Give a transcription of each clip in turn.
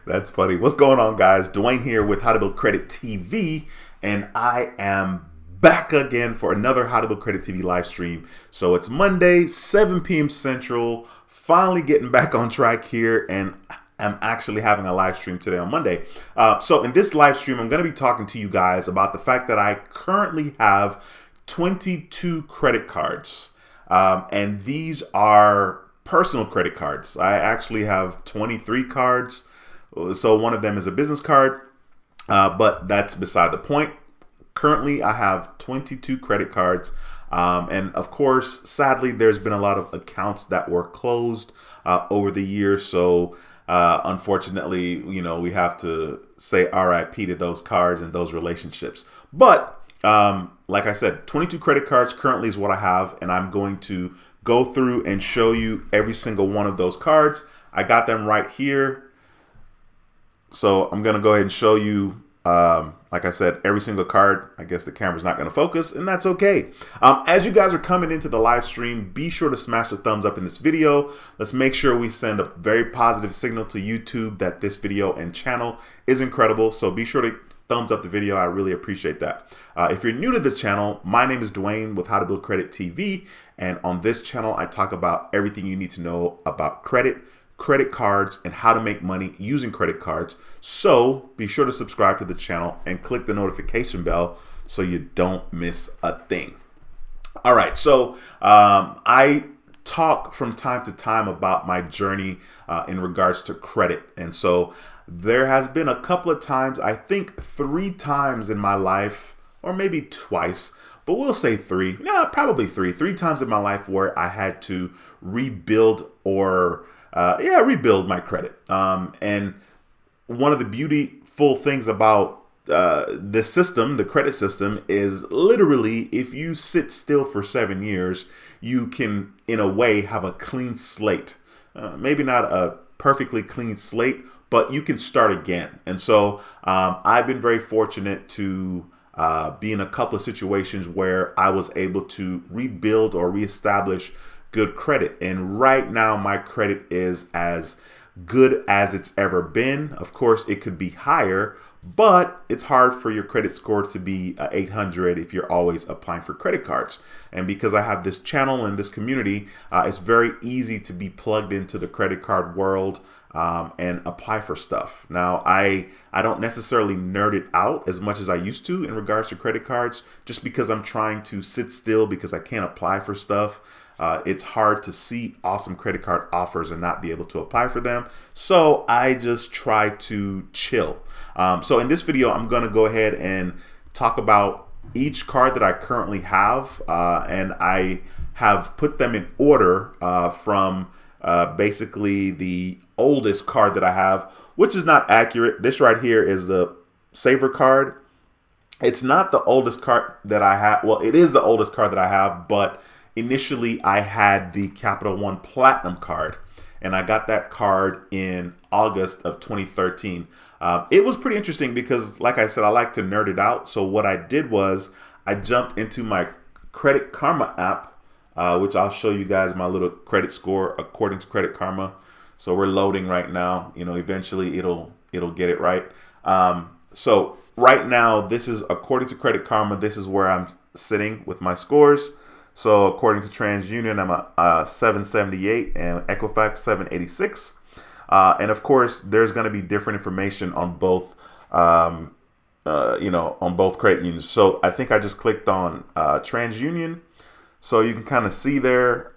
That's funny. What's going on, guys? Dwayne here with How to Build Credit TV, and I am back again for another How to Build Credit TV live stream. So it's Monday, 7 p.m. Central. Finally getting back on track here, and I'm actually having a live stream today on Monday. So in this live stream, I'm going to be talking to you guys about the fact that I currently have 22 credit cards, and these are personal credit cards. I actually have 23 cards. So one of them is a business card, but that's beside the point. Currently, I have 22 credit cards. And of course, sadly, there's been a lot of accounts that were closed over the years. So unfortunately, we have to say RIP to those cards and those relationships. But like I said, 22 credit cards currently is what I have, and I'm going to go through and show you every single one of those cards. I got them right here. So I'm going to go ahead and show you, like I said, every single card. I guess the camera's not going to focus, and that's okay. As you guys are coming into the live stream, be sure to smash the thumbs up in this video. Let's make sure we send a very positive signal to YouTube that this video and channel is incredible. So be sure to thumbs up the video. I really appreciate that. If you're new to this channel, my name is Dwayne with How to Build Credit TV. And on this channel, I talk about everything you need to know about credit cards, and how to make money using credit cards. So be sure to subscribe to the channel and click the notification bell so you don't miss a thing. All right, so I talk from time to time about my journey in regards to credit. And so there has been a couple of times, I think 3 times in my life, or maybe twice, but we'll say 3. Yeah, probably 3. 3 times in my life where I had to rebuild or rebuild my credit. And one of the beautiful things about this system, the credit system, is literally if you sit still for 7 years, you can, in a way, have a clean slate. Maybe not a perfectly clean slate, but you can start again. And so I've been very fortunate to be in a couple of situations where I was able to rebuild or reestablish good credit. And right now my credit is as good as it's ever been. Of course, it could be higher, but it's hard for your credit score to be 800 if you're always applying for credit cards. And because I have this channel and this community, it's very easy to be plugged into the credit card world and apply for stuff. Now, I don't necessarily nerd it out as much as I used to in regards to credit cards, just because I'm trying to sit still because I can't apply for stuff. It's hard to see awesome credit card offers and not be able to apply for them. So I just try to chill. So in this video, I'm going to go ahead and talk about each card that I currently have. And I have put them in order from basically the oldest card that I have, which is not accurate. This right here is the Saver card. It's not the oldest card that I have. Well, it is the oldest card that I have, but initially, I had the Capital One Platinum card, and I got that card in August of 2013. It was pretty interesting because, like I said, I like to nerd it out. So what I did was I jumped into my Credit Karma app, which I'll show you guys my little credit score according to Credit Karma. So we're loading right now. Eventually it'll get it right. So right now, this is according to Credit Karma. This is where I'm sitting with my scores. So according to TransUnion, I'm a 778 and Equifax 786. And of course, there's going to be different information on both, on both credit unions. So I think I just clicked on TransUnion. So you can kind of see there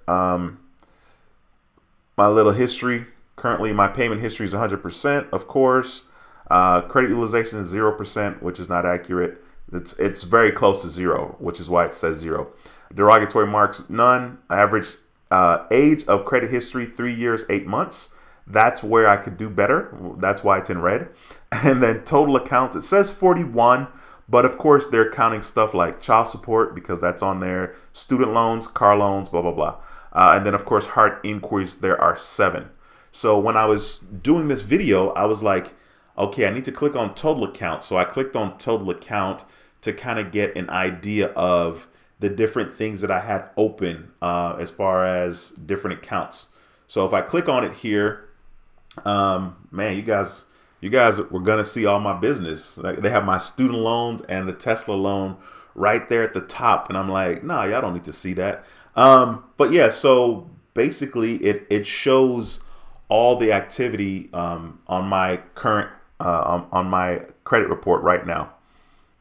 my little history. Currently, my payment history is 100%, of course. Credit utilization is 0%, which is not accurate. It's very close to 0, which is why it says 0. Derogatory marks, none. Average age of credit history, 3 years, 8 months. That's where I could do better. That's why it's in red. And then total accounts, it says 41, but of course they're counting stuff like child support because that's on there, student loans, car loans, blah, blah, blah. And then of course hard inquiries, there are 7. So when I was doing this video, I was like, okay, I need to click on total account. So I clicked on total account to kind of get an idea of the different things that I had open as far as different accounts. So if I click on it here, Man, you guys were gonna see all my business. Like, they have my student loans and the Tesla loan right there at the top, and I'm like, nah, y'all don't need to see that. But yeah, so basically, it shows all the activity on my current on my credit report right now.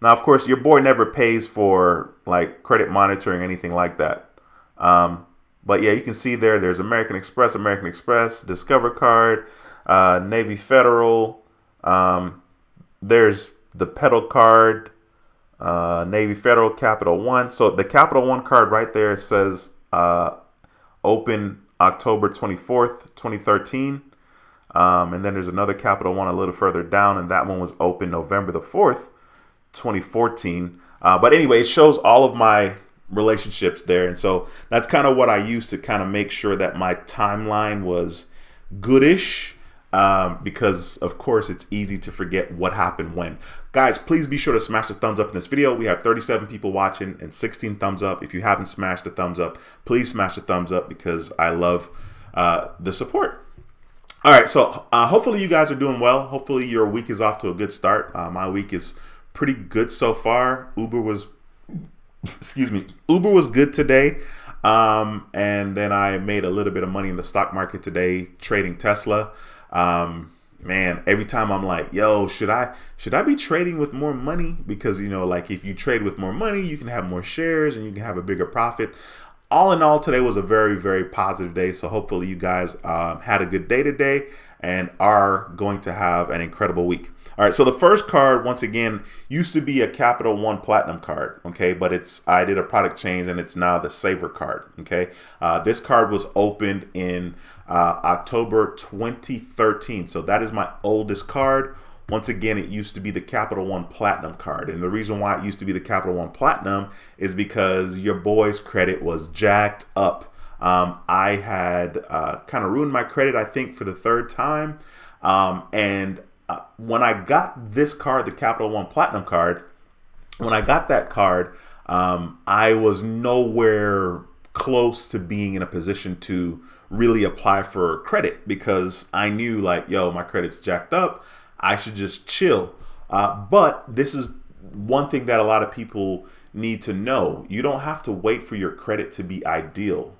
Now, of course, your boy never pays for like credit monitoring, anything like that. But yeah, you can see there's American Express, Discover Card, Navy Federal. There's the Pedal Card, Navy Federal, Capital One. So the Capital One card right there says open October 24th, 2013. And then there's another Capital One a little further down, and that one was open November the 4th, 2014. But anyway, it shows all of my relationships there. And so that's kind of what I used to kind of make sure that my timeline was goodish. Because of course it's easy to forget what happened when. Guys, please be sure to smash the thumbs up in this video. We have 37 people watching and 16 thumbs up. If you haven't smashed the thumbs up, please smash the thumbs up because I love the support. All right, so hopefully you guys are doing well. Hopefully your week is off to a good start. My week is pretty good so far. Uber was good today. And then I made a little bit of money in the stock market today trading Tesla. Man, every time I'm like, yo, should I be trading with more money? Because, like if you trade with more money, you can have more shares and you can have a bigger profit. All in all, today was a very, very positive day. So hopefully you guys had a good day today and are going to have an incredible week. All right, so the first card, once again, used to be a Capital One Platinum card, okay? But I did a product change and it's now the Saver card, okay? This card was opened in October 2013. So that is my oldest card. Once again, it used to be the Capital One Platinum card. And the reason why it used to be the Capital One Platinum is because your boy's credit was jacked up. I had kind of ruined my credit, I think, for the third time. When I got this card, the Capital One Platinum card, when I got that card, I was nowhere close to being in a position to really apply for credit because I knew like, yo, my credit's jacked up. I should just chill. But this is one thing that a lot of people need to know. You don't have to wait for your credit to be ideal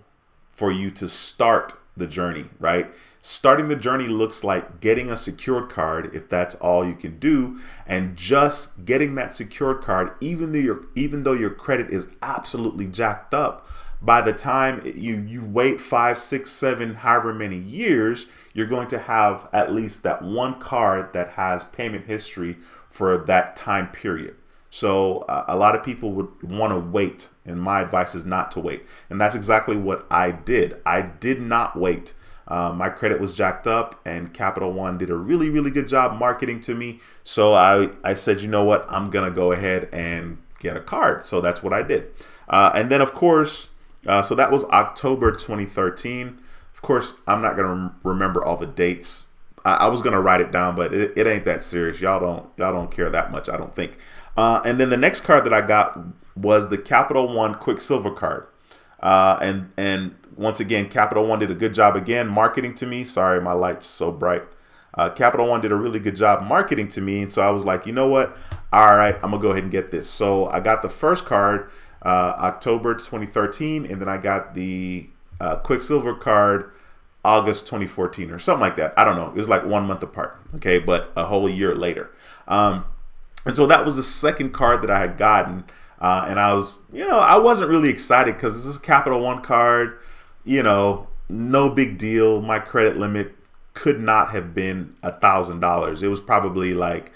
for you to start the journey, right? Starting the journey looks like getting a secured card if that's all you can do, and just getting that secured card, even though your credit is absolutely jacked up. By the time you wait 5, 6, 7, however many years, you're going to have at least that one card that has payment history for that time period. So a lot of people would want to wait, and my advice is not to wait. And that's exactly what I did. I did not wait. My credit was jacked up, and Capital One did a really, really good job marketing to me. So I said, you know what, I'm going to go ahead and get a card. So that's what I did. And then, of course, so that was October 2013. Of course, I'm not going to remember all the dates. I was going to write it down, but it ain't that serious. Y'all don't care that much, I don't think. And then the next card that I got was the Capital One Quicksilver Card. And once again, Capital One did a good job again marketing to me. Sorry, my light's so bright. Capital One did a really good job marketing to me. And so I was like, you know what? All right, I'm going to go ahead and get this. So I got the first card October 2013, and then I got the Quicksilver Card August 2014 or something like that. I don't know. It was like 1 month apart, okay, but a whole year later. And so that was the second card that I had gotten. And I was, I wasn't really excited because this is a Capital One card, no big deal. My credit limit could not have been $1,000. It was probably like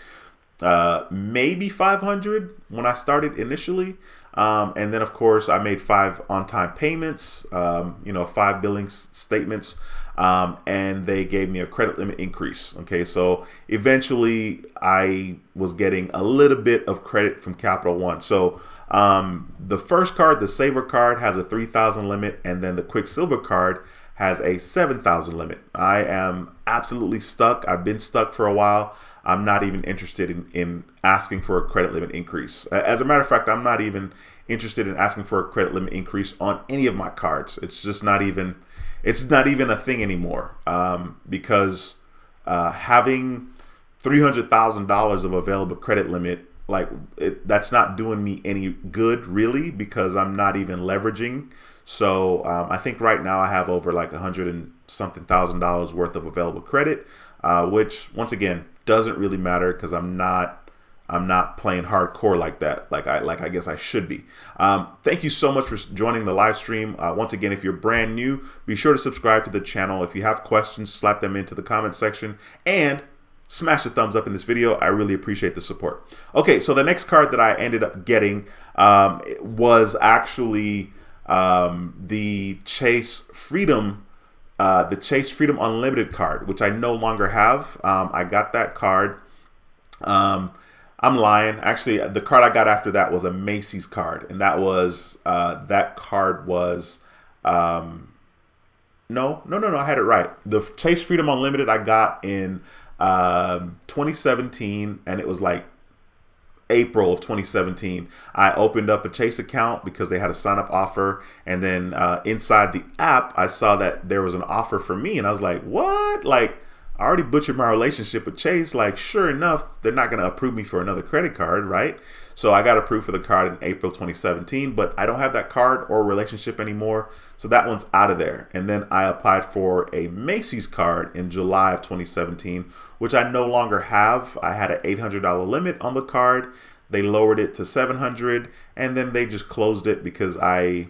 maybe 500 when I started initially. And then, of course, I made 5 on-time payments, 5 billing statements, and they gave me a credit limit increase. Okay, so eventually I was getting a little bit of credit from Capital One. So the first card, the Saver card, has a 3,000 limit, and then the Quicksilver card has a 7,000 limit. I am absolutely stuck. I've been stuck for a while. I'm not even interested in asking for a credit limit increase. As a matter of fact, I'm not even interested in asking for a credit limit increase on any of my cards. It's just not even a thing anymore. Because having $300,000 of available credit limit, like that's not doing me any good really, because I'm not even leveraging. So I think right now I have over like $100 and something thousand worth of available credit, which once again doesn't really matter because I'm not playing hardcore like that, like I guess I should be. Thank you so much for joining the live stream. Once again, if you're brand new, be sure to subscribe to the channel. If you have questions, slap them into the comment section and smash the thumbs up in this video. I really appreciate the support. Okay, so the next card that I ended up getting was actually the Chase Freedom Unlimited card, which I no longer have. I got that card. I'm lying. Actually, the card I got after that was a Macy's card, and that was that card was no, I had it right. The Chase Freedom Unlimited I got in 2017, and it was like April of 2017. I opened up a Chase account because they had a sign up offer, and then inside the app I saw that there was an offer for me, and I was like, what? Like, I already butchered my relationship with Chase. Like, sure enough, they're not going to approve me for another credit card, right? So I got approved for the card in April 2017, but I don't have that card or relationship anymore. So that one's out of there. And then I applied for a Macy's card in July of 2017, which I no longer have. I had an $800 limit on the card. They lowered it to $700, and then they just closed it because I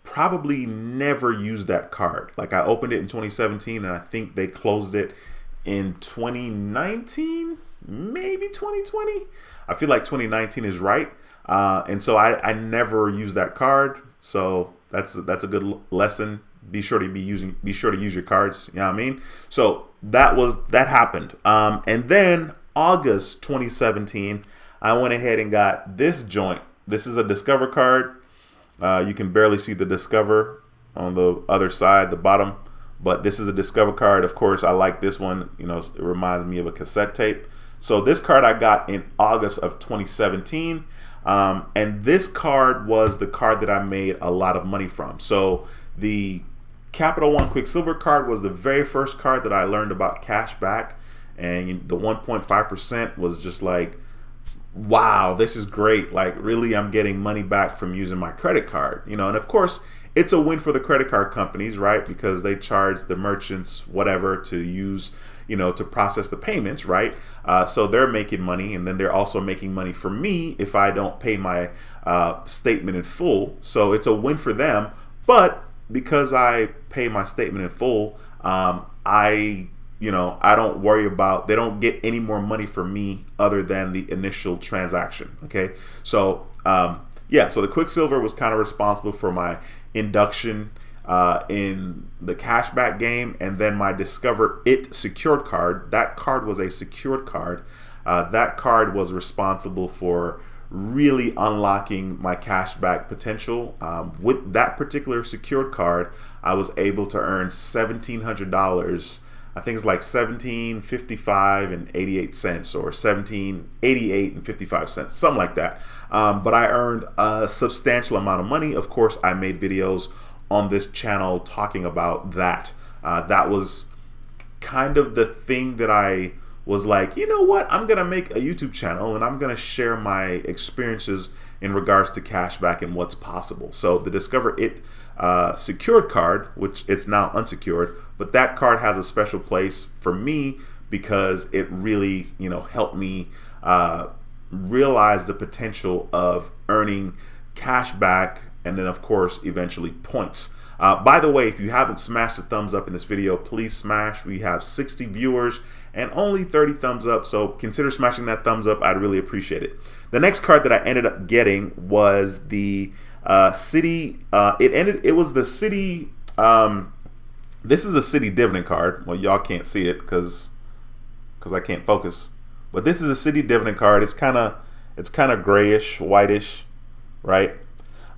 probably never used that card. Like, I opened it in 2017, and I think they closed it in 2019, maybe 2020. I feel like 2019 is right. And so I never used that card. So that's a good lesson. Be sure to use your cards. You know what I mean? So that happened. And then August 2017, I went ahead and got this joint. This is a Discover card. You can barely see the Discover on the other side, the bottom, but this is a Discover card. Of course, I like this one. You know, it reminds me of a cassette tape. So this card I got in August of 2017, and this card was the card that I made a lot of money from. So the Capital One Quicksilver card was the very first card that I learned about cash back, and the 1.5% was just like, wow, this is great. Like, really, I'm getting money back from using my credit card, you know. And of course, it's a win for the credit card companies, right? Because they charge the merchants whatever to use, you know, to process the payments, right? So they're making money, and then they're also making money for me if I don't pay my statement in full. So it's a win for them. But because I pay my statement in full, I don't worry about, they don't get any more money from me other than the initial transaction. Okay, so yeah, so the Quicksilver was kind of responsible for my induction in the cashback game, and then my Discover It secured card. That card was a secured card. That card was responsible for really unlocking my cashback potential. With that particular secured card, I was able to earn $1,700. I think it's like $17.55 and 88 cents, or $17.88 and 55 cents, something like that. But I earned a substantial amount of money. Of course, I made videos on this channel talking about that. That was kind of the thing that I was like, you know what, I'm gonna make a YouTube channel and I'm gonna share my experiences in regards to cashback and what's possible. So the Discover It secured card, which it's now unsecured, but that card has a special place for me because it really, you know, helped me realize the potential of earning cash back, and then of course eventually points. By the way, if you haven't smashed a thumbs up in this video, please smash. We have 60 viewers and only 30 thumbs up, so consider smashing that thumbs up. I'd really appreciate it. The next card that I ended up getting was the Citi. It was the Citi. This is a Citi Dividend card. Well, y'all can't see it because I can't focus. But this is a Citi Dividend card. It's kind of grayish, whitish, right?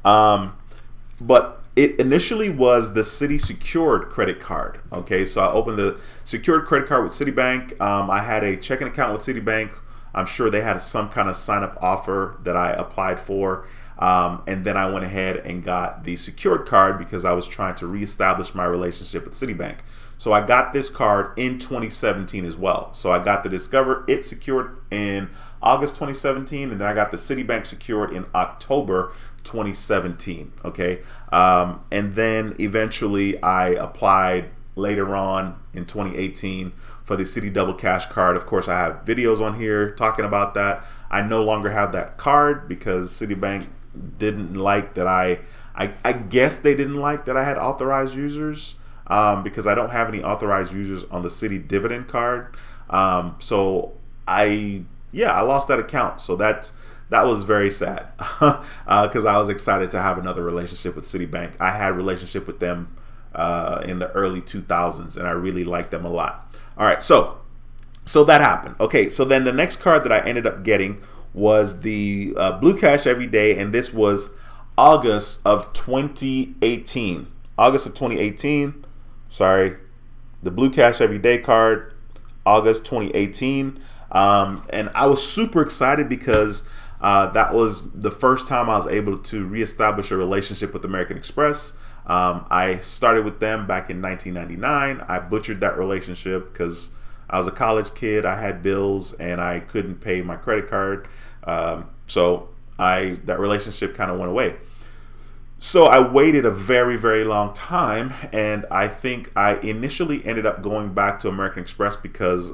But it initially was the Citi secured credit card. Okay, so I opened the secured credit card with Citibank. I had a checking account with Citibank. I'm sure they had some kind of sign up offer that I applied for. And then I went ahead and got the secured card because I was trying to reestablish my relationship with Citibank. So I got this card in 2017 as well. So I got the Discover It secured in August 2017, and then I got the Citibank secured in October 2017. Okay, and then eventually I applied later on in 2018 for the Citi Double Cash card. Of course, I have videos on here talking about that. I no longer have that card because Citibank didn't like that I guess they didn't like that I had authorized users. Because I don't have any authorized users on the Citi Dividend card. So I lost that account. So that was very sad because I was excited to have another relationship with Citibank. I had a relationship with them in the early 2000s, and I really liked them a lot. All right, so that happened. Okay, so then the next card that I ended up getting was the Blue Cash Everyday, and this was August of 2018. August of 2018. Sorry, the Blue Cash Everyday card, August 2018. And I was super excited because that was the first time I was able to reestablish a relationship with American Express. I started with them back in 1999. I butchered that relationship because I was a college kid. I had bills and I couldn't pay my credit card. So that relationship kind of went away. So I waited a very, very long time, and I think I initially ended up going back to American Express because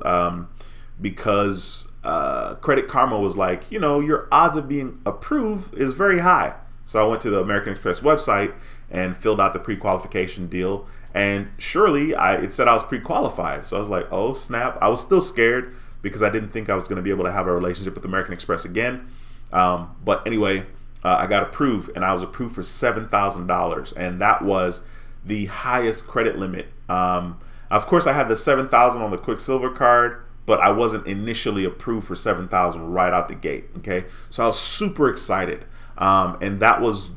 Credit Karma was like, your odds of being approved is very high. So I went to the American Express website and filled out the pre-qualification deal, and surely it said I was pre-qualified. So I was like, oh snap. I was still scared because I didn't think I was going to be able to have a relationship with American Express again. But anyway, I got approved, and I was approved for $7,000, and that was the highest credit limit. Of course, I had the $7,000 on the Quicksilver Card, but I wasn't initially approved for $7,000 right out the gate. Okay, so I was super excited, and that was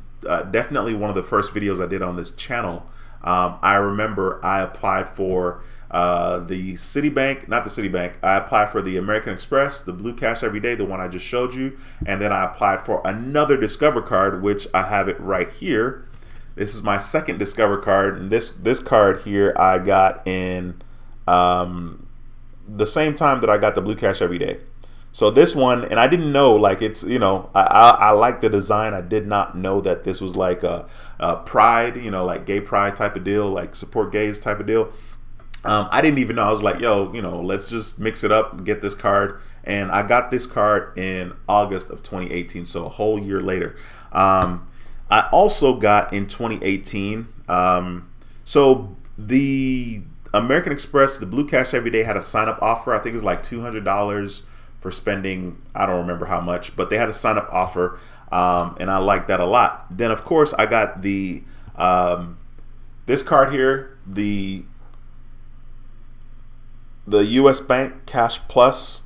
definitely one of the first videos I did on this channel. I remember I applied for the Citibank, not the Citibank, I applied for the American Express, the Blue Cash Everyday, the one I just showed you, and then I applied for another Discover card, which I have it right here. This is my second Discover card, and this card here I got in the same time that I got the Blue Cash Everyday. So this one, and I didn't know, like, it's, I like the design. I did not know that this was like a pride, like gay pride type of deal, like support gays type of deal. I didn't even know. I was like, yo, let's just mix it up and get this card. And I got this card in August of 2018, so a whole year later. I also got in 2018, so the American Express, the Blue Cash Everyday had a sign-up offer. I think it was like $200 for spending, I don't remember how much, but they had a sign-up offer, and I liked that a lot. Then, of course, I got the this card here, the U.S. Bank Cash Plus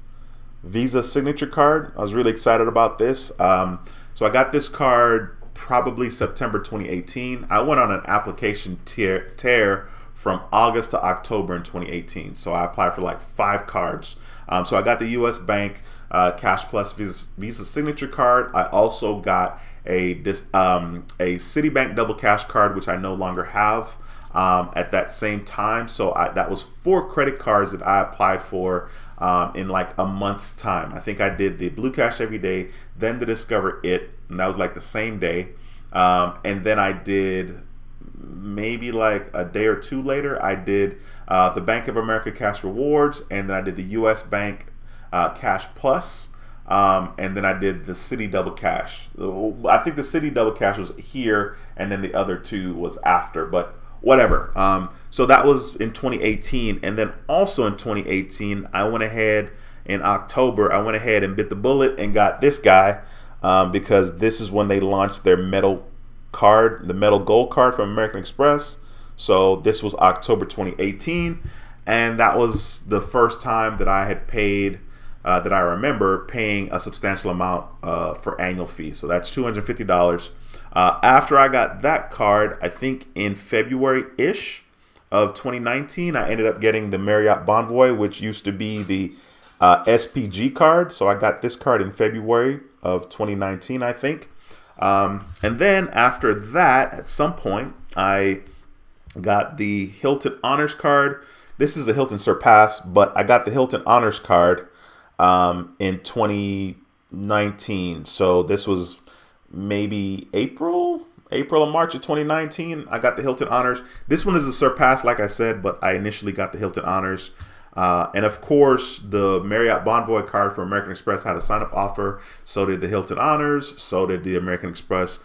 Visa Signature Card. I was really excited about this. So I got this card probably September 2018. I went on an application tear from August to October in 2018. So I applied for like 5 cards. So I got the U.S. Bank Cash Plus Visa Signature Card. I also got a Citibank Double Cash Card, which I no longer have. At that same time, so that was 4 credit cards that I applied for in like a month's time. I think I did the Blue Cash Everyday, then the Discover It, and that was like the same day, and then I did maybe like a day or 2 later, I did the Bank of America Cash Rewards, and then I did the U.S. Bank Cash Plus, and then I did the Citi Double Cash. I think the Citi Double Cash was here, and then the other 2 was after, but whatever. So that was in 2018, and then also in 2018, I went ahead in October. I went ahead and bit the bullet and got this guy because this is when they launched their metal card, the metal gold card from American Express. So this was October 2018, and that was the first time that I had paid, that I remember paying a substantial amount for annual fees. So that's $250. After I got that card, I think in February-ish of 2019, I ended up getting the Marriott Bonvoy, which used to be the SPG card. So I got this card in February of 2019, I think. And then after that, at some point, I got the Hilton Honors card. This is the Hilton Surpass, but I got the Hilton Honors card in 2019. So this was maybe April or March of 2019. I got the Hilton Honors. This one is a Surpass, like I said, but I initially got the Hilton Honors. And of course, the Marriott Bonvoy card for American Express had a sign-up offer. So did the Hilton Honors. So did the American Express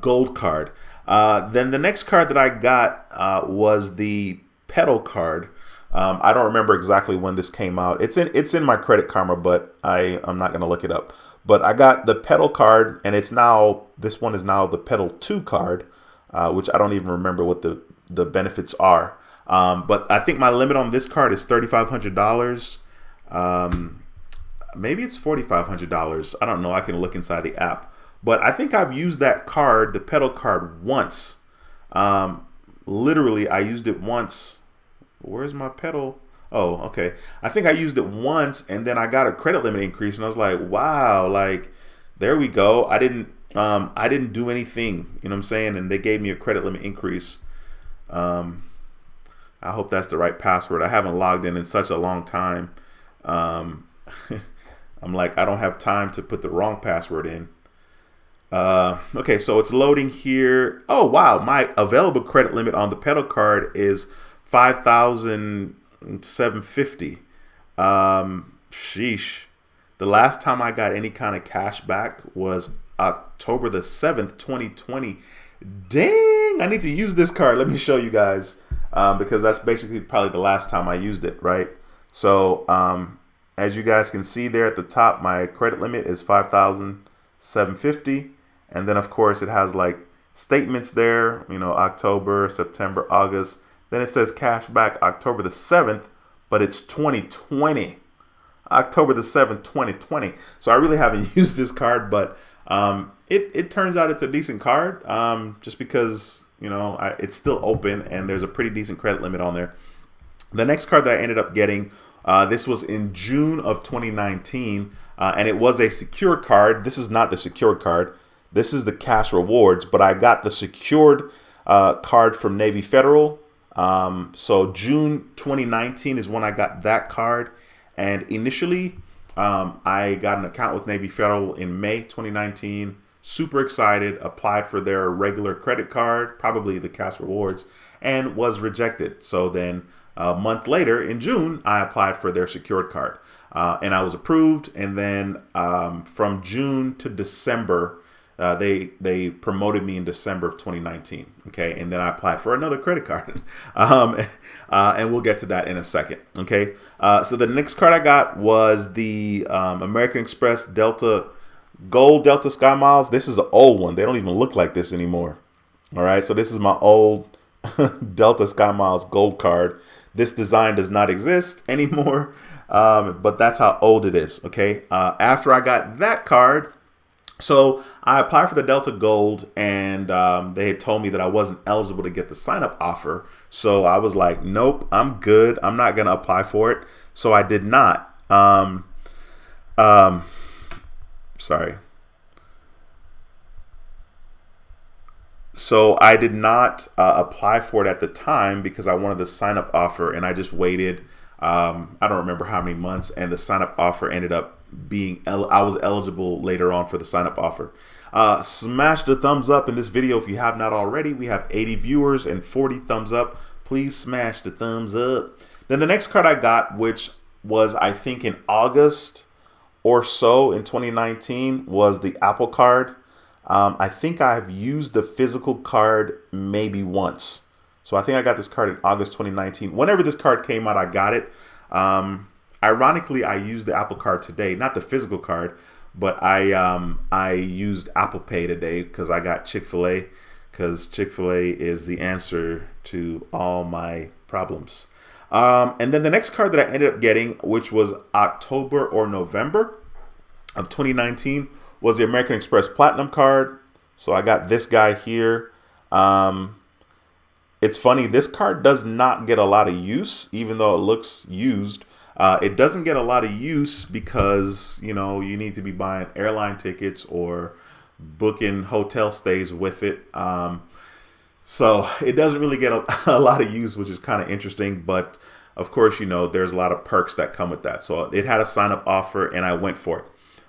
Gold card. Then the next card that I got was the Pedal card. I don't remember exactly when this came out. It's in my Credit Karma, but I'm not going to look it up. But I got the Pedal card, and this one is now the Pedal 2 card, which I don't even remember what the benefits are. But I think my limit on this card is $3,500. Maybe it's $4,500. I don't know. I can look inside the app. But I think I've used that card, the Pedal card, once. Literally, I used it once. Where's my Pedal? Oh, okay. I think I used it once, and then I got a credit limit increase, and I was like, wow, like, there we go. I didn't do anything, you know what I'm saying? And they gave me a credit limit increase. I hope that's the right password. I haven't logged in such a long time. I'm like, I don't have time to put the wrong password in. Okay, so it's loading here. Oh, wow. My available credit limit on the Pedal card is $5,750. Sheesh. The last time I got any kind of cash back was October the 7th, 2020. Dang, I need to use this card. Let me show you guys. Because that's basically probably the last time I used it, right? So as you guys can see there at the top, my credit limit is $5,750. And then, of course, it has like statements there, you know, October, September, August. Then it says cash back October the 7th, but it's 2020. October the 7th, 2020. So I really haven't used this card, but it turns out it's a decent card just because, you know, it's still open and there's a pretty decent credit limit on there. The next card that I ended up getting, this was in June of 2019, and it was a secured card. This is not the secured card. This is the cash rewards, but I got the secured card from Navy Federal. So June 2019 is when I got that card. And initially, I got an account with Navy Federal in May 2019. Super excited, applied for their regular credit card, probably the cash rewards, and was rejected. So then a month later in June, I applied for their secured card and I was approved. And then from June to December, they promoted me in December of 2019. Okay. And then I applied for another credit card. And we'll get to that in a second. Okay. So the next card I got was the American Express Gold Delta Sky Miles. This is an old one. They don't even look like this anymore. All right. So this is my old Delta Sky Miles Gold card. This design does not exist anymore. But that's how old it is. Okay. After I got that card, so I applied for the Delta Gold, and they had told me that I wasn't eligible to get the sign-up offer. So I was like, nope, I'm good. I'm not going to apply for it. So I did not. Sorry. So I did not apply for it at the time because I wanted the sign-up offer, and I just waited. I don't remember how many months, and the sign-up offer ended up being I was eligible later on for the sign-up offer. Smash the thumbs up in this video if you have not already. We have 80 viewers and 40 thumbs up. Please smash the thumbs up. Then the next card I got, which was I think in August or so in 2019, was the Apple card. I think I've used the physical card maybe once. So I think I got this card in August 2019. Whenever this card came out, I got it. Ironically, I used the Apple card today, not the physical card, but I used Apple Pay today because I got Chick-fil-A, because Chick-fil-A is the answer to all my problems. And then the next card that I ended up getting, which was October or November of 2019, was the American Express Platinum card. So I got this guy here. It's funny, this card does not get a lot of use, even though it looks used. It doesn't get a lot of use because, you know, you need to be buying airline tickets or booking hotel stays with it. So it doesn't really get a lot of use, which is kind of interesting. But of course, you know, there's a lot of perks that come with that. So it had a sign up offer and I went for it.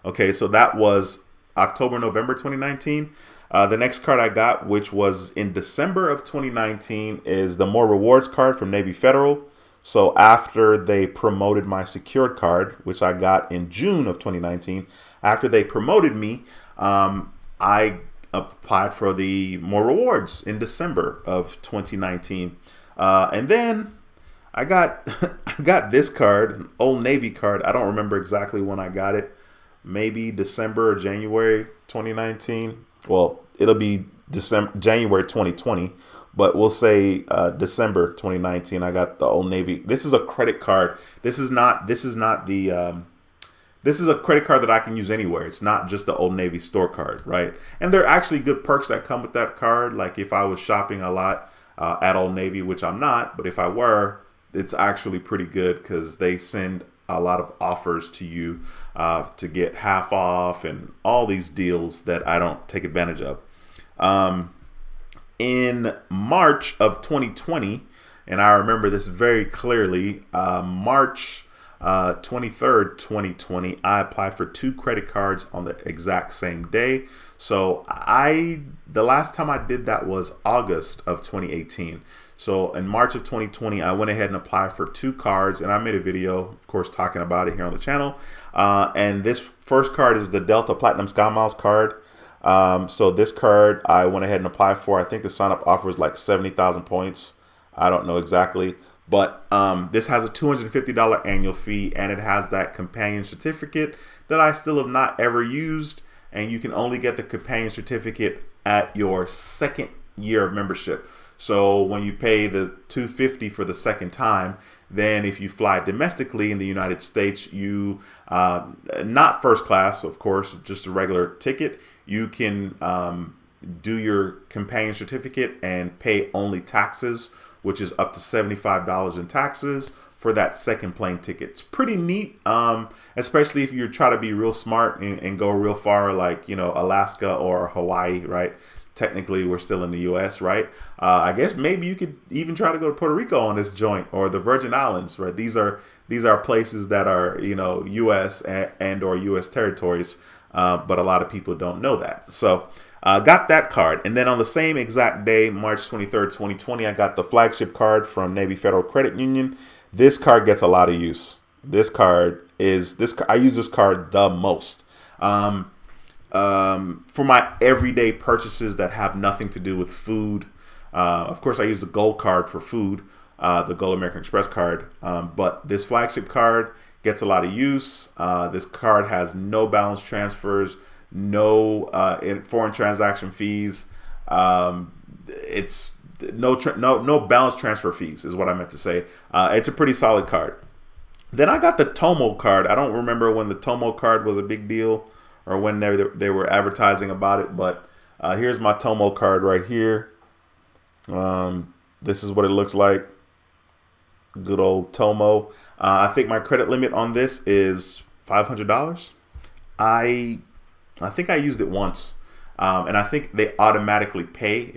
Okay, so that was October, November 2019. The next card I got, which was in December of 2019, is the More Rewards card from Navy Federal. So after they promoted my secured card, which I got in June of 2019, after they promoted me, I applied for the More Rewards in December of 2019. And then I got I got this card, an Old Navy card. I don't remember exactly when I got it. Maybe December or January 2019. Well, it'll be January 2020, but we'll say December 2019. I got the Old Navy. This is a credit card. This is a credit card that I can use anywhere. It's not just the Old Navy store card, right? And there are actually good perks that come with that card. Like if I was shopping a lot at Old Navy, which I'm not, but if I were, it's actually pretty good because they send a lot of offers to you to get half off and all these deals that I don't take advantage of. In March of 2020, and I remember this very clearly, March 23rd, 2020, I applied for 2 credit cards on the exact same day. So the last time I did that was August of 2018. So in March of 2020, I went ahead and applied for 2 cards, and I made a video, of course, talking about it here on the channel. And this first card is the Delta Platinum Sky Miles card. So this card I went ahead and applied for. I think the sign up offer is like 70,000 points. I don't know exactly, but this has a $250 annual fee, and it has that companion certificate that I still have not ever used. And you can only get the companion certificate at your 2nd year of membership. So when you pay the $250 for the 2nd time, then if you fly domestically in the United States, you not first class, of course, just a regular ticket, you can do your companion certificate and pay only taxes, which is up to $75 in taxes for that 2nd plane ticket. It's pretty neat, especially if you try to be real smart and go real far, like, you know, Alaska or Hawaii, right? Technically, we're still in the U.S., right? I guess maybe you could even try to go to Puerto Rico on this joint, or the Virgin Islands, right? These are places that are, you know, U.S. and or U.S. territories, but a lot of people don't know that. So got that card. And then on the same exact day, March 23rd, 2020, I got the Flagship card from Navy Federal Credit Union. This card gets a lot of use. I use this card the most. For my everyday purchases that have nothing to do with food. Of course, I use the Gold card for food, the Gold American Express card. But this Flagship card gets a lot of use. This card has no balance transfers, no foreign transaction fees. It's no balance transfer fees is what I meant to say. It's a pretty solid card. Then I got the Tomo card. I don't remember when the Tomo card was a big deal, or when they were advertising about it, but here's my Tomo card right here. This is what it looks like. Good old Tomo. I think my credit limit on this is $500. I think I used it once, and I think they automatically pay.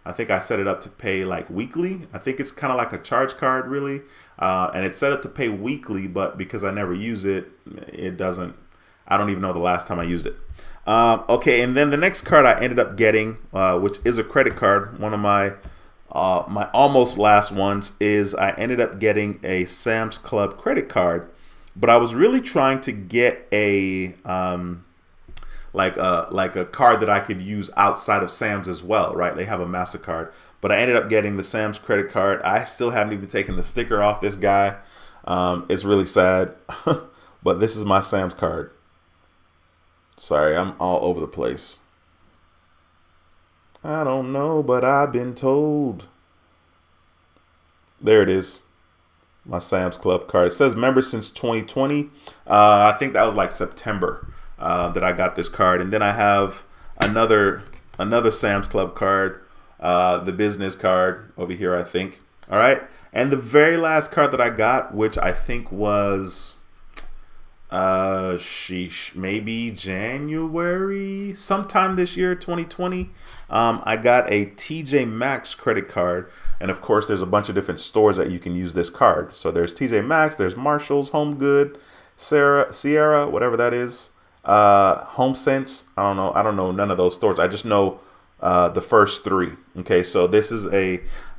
I think I set it up to pay like weekly. I think it's kind of like a charge card, really, and it's set up to pay weekly, but because I never use it, it doesn't. I don't even know the last time I used it. Okay, and then the next card I ended up getting, which is a credit card, one of my almost last ones, is I ended up getting a Sam's Club credit card, but I was really trying to get a like a card that I could use outside of Sam's as well, right? They have a MasterCard, but I ended up getting the Sam's credit card. I still haven't even taken the sticker off this guy. It's really sad, but this is my Sam's card. Sorry, I'm all over the place. I don't know, but I've been told. There it is. My Sam's Club card. It says member since 2020. I think that was like September that I got this card. And then I have another Sam's Club card, the business card over here, I think. All right. And the very last card that I got, which I think was Sheesh, maybe January, sometime this year, 2020. I got a TJ Maxx credit card, and of course, there's a bunch of different stores that you can use this card. So there's TJ Maxx, there's Marshalls, Home Good, Sierra, whatever that is, Home Sense. I don't know none of those stores. I just know the first three. Okay, so this is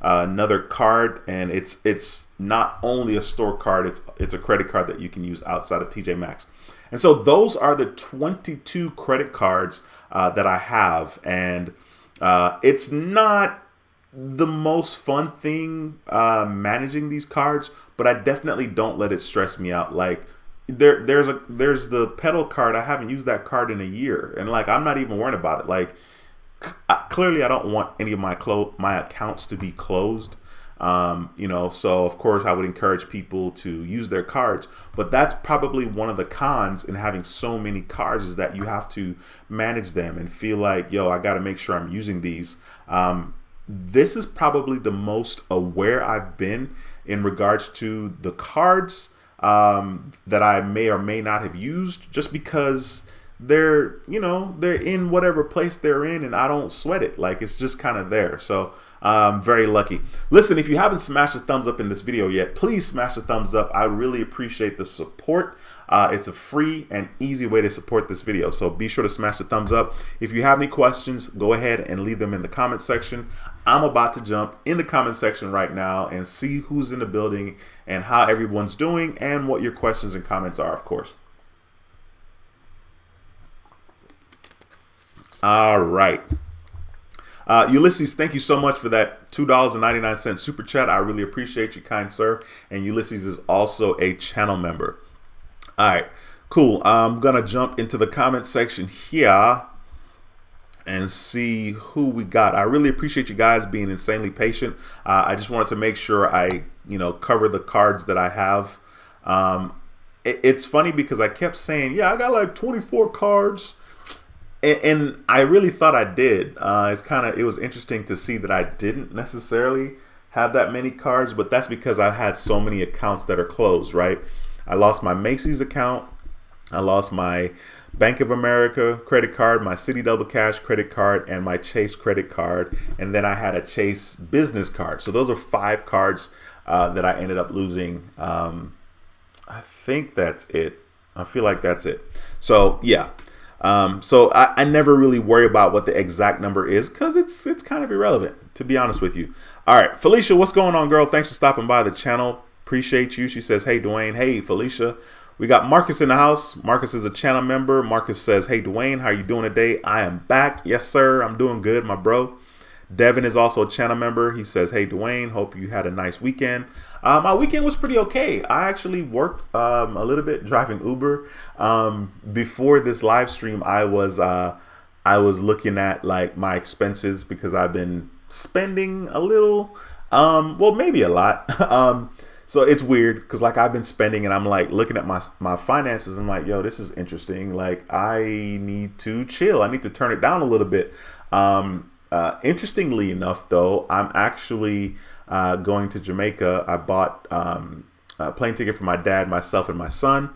another card, and it's not only a store card, it's a credit card that you can use outside of TJ Maxx. And so those are the 22 credit cards that I have, and it's not the most fun thing managing these cards, but I definitely don't let it stress me out. Like there's the pedal card. I haven't used that card in a year, and like I'm not even worried about it. Like clearly I don't want any of my accounts to be closed. So of course I would encourage people to use their cards, but that's probably one of the cons in having so many cards, is that you have to manage them and feel like, I got to make sure I'm using these. This is probably the most aware I've been in regards to the cards that I may or may not have used, just because they're in whatever place they're in, and I don't sweat it. Like, it's just kind of there. So I'm very lucky. Listen, if you haven't smashed a thumbs up in this video yet, please smash the thumbs up. I really appreciate the support. It's a free and easy way to support this video, so be sure to smash the thumbs up. If you have any questions, go ahead and leave them in the comment section. I'm about to jump in the comment section right now and see who's in the building and how everyone's doing and what your questions and comments are, of course. All right. Ulysses, thank you so much for that $2.99 super chat. I really appreciate you, kind sir. And Ulysses is also a channel member. All right, cool. I'm going to jump into the comment section here and see who we got. I really appreciate you guys being insanely patient. I just wanted to make sure I, cover the cards that I have. It's funny because I kept saying, I got like 24 cards. And I really thought I did. It was interesting to see that I didn't necessarily have that many cards, but that's because I had so many accounts that are closed, right? I lost my Macy's account. I lost my Bank of America credit card, my Citi Double Cash credit card, and my Chase credit card. And then I had a Chase business card. So those are 5 cards that I ended up losing. I think that's it. I feel like that's it. So yeah. So I never really worry about what the exact number is, because it's kind of irrelevant, to be honest with you. All right, Felicia, what's going on, girl? Thanks for stopping by the channel. Appreciate you. She says, hey, Dwayne. Hey, Felicia. We got Marcus in the house. Marcus is a channel member. Marcus says, hey, Dwayne, how you doing today? I am back. Yes, sir. I'm doing good, my bro. Devin is also a channel member. He says, hey, Dwayne, hope you had a nice weekend. My weekend was pretty okay. I actually worked a little bit driving Uber. Before this live stream, I was looking at like my expenses, because I've been spending a little, well, maybe a lot. So it's weird because like I've been spending, and I'm like looking at my finances. I'm like, yo, this is interesting. Like, I need to chill. I need to turn it down a little bit. Interestingly enough, though, I'm actually going to Jamaica. I bought a plane ticket for my dad, myself, and my son.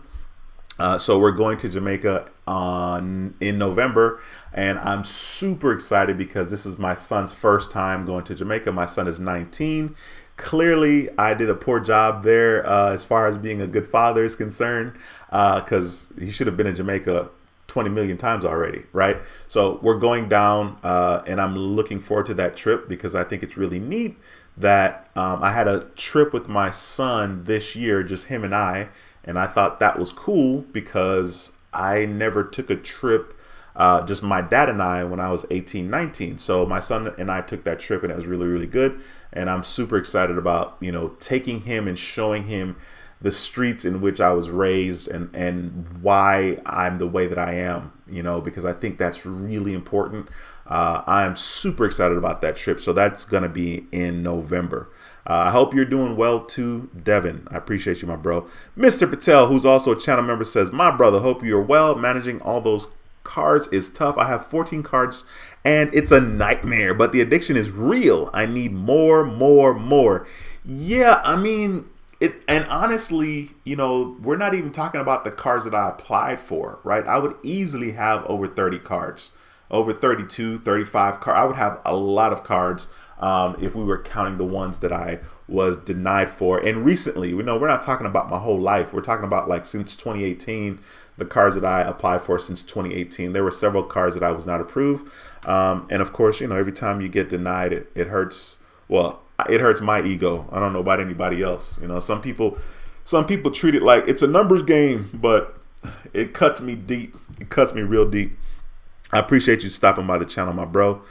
So we're going to Jamaica in November, and I'm super excited because this is my son's first time going to Jamaica. My son is 19. Clearly, I did a poor job there as far as being a good father is concerned, because he should have been in Jamaica 20 million times already, right? So we're going down, and I'm looking forward to that trip, because I think it's really neat that I had a trip with my son this year, just him and I thought that was cool because I never took a trip, just my dad and I, when I was 18, 19. So my son and I took that trip, and it was really, really good. And I'm super excited about, taking him and showing him the streets in which I was raised, and why I'm the way that I am, because I think that's really important. I am super excited about that trip. So that's going to be in November. I hope you're doing well too, Devin. I appreciate you, my bro. Mr. Patel, who's also a channel member, says, my brother, hope you're well. Managing all those cards is tough. I have 14 cards and it's a nightmare, but the addiction is real. I need more. Yeah, I mean, And honestly, we're not even talking about the cards that I applied for, right? I would easily have over 30 cards, over 32, 35 cards. I would have a lot of cards if we were counting the ones that I was denied for. And recently, we're not talking about my whole life. We're talking about like since 2018, the cards that I applied for since 2018. There were several cards that I was not approved. And of course, every time you get denied, it hurts. Well, it hurts my ego. I don't know about anybody else. Some people treat it like it's a numbers game, but it cuts me deep. It cuts me real deep. I appreciate you stopping by the channel, my bro.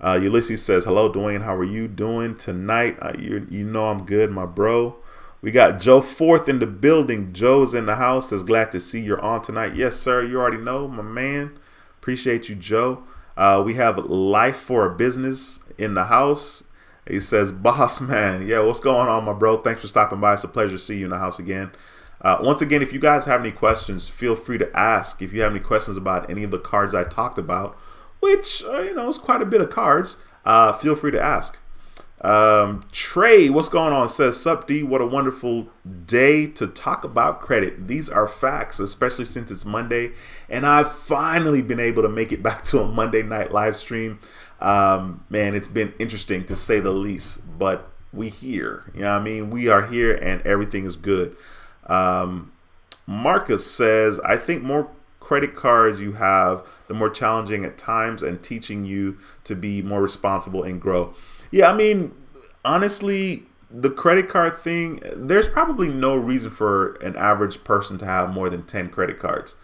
Ulysses says, hello, Dwayne. How are you doing tonight? I'm good, my bro. We got Joe Fourth in the building. Joe's in the house. Says, glad to see you're on tonight. Yes, sir. You already know, my man. Appreciate you, Joe. We have Life for a Business in the house. He says, boss man. Yeah, what's going on, my bro? Thanks for stopping by. It's a pleasure to see you in the house again. Once again, if you guys have any questions, feel free to ask. If you have any questions about any of the cards I talked about, which, is quite a bit of cards, feel free to ask. Trey, what's going on? Says, sup D, what a wonderful day to talk about credit. These are facts, especially since it's Monday. And I've finally been able to make it back to a Monday night live stream. Man, it's been interesting to say the least, but we here. We are here and everything is good. Marcus says, I think more credit cards you have, the more challenging at times and teaching you to be more responsible and grow. Yeah, honestly, the credit card thing, there's probably no reason for an average person to have more than 10 credit cards.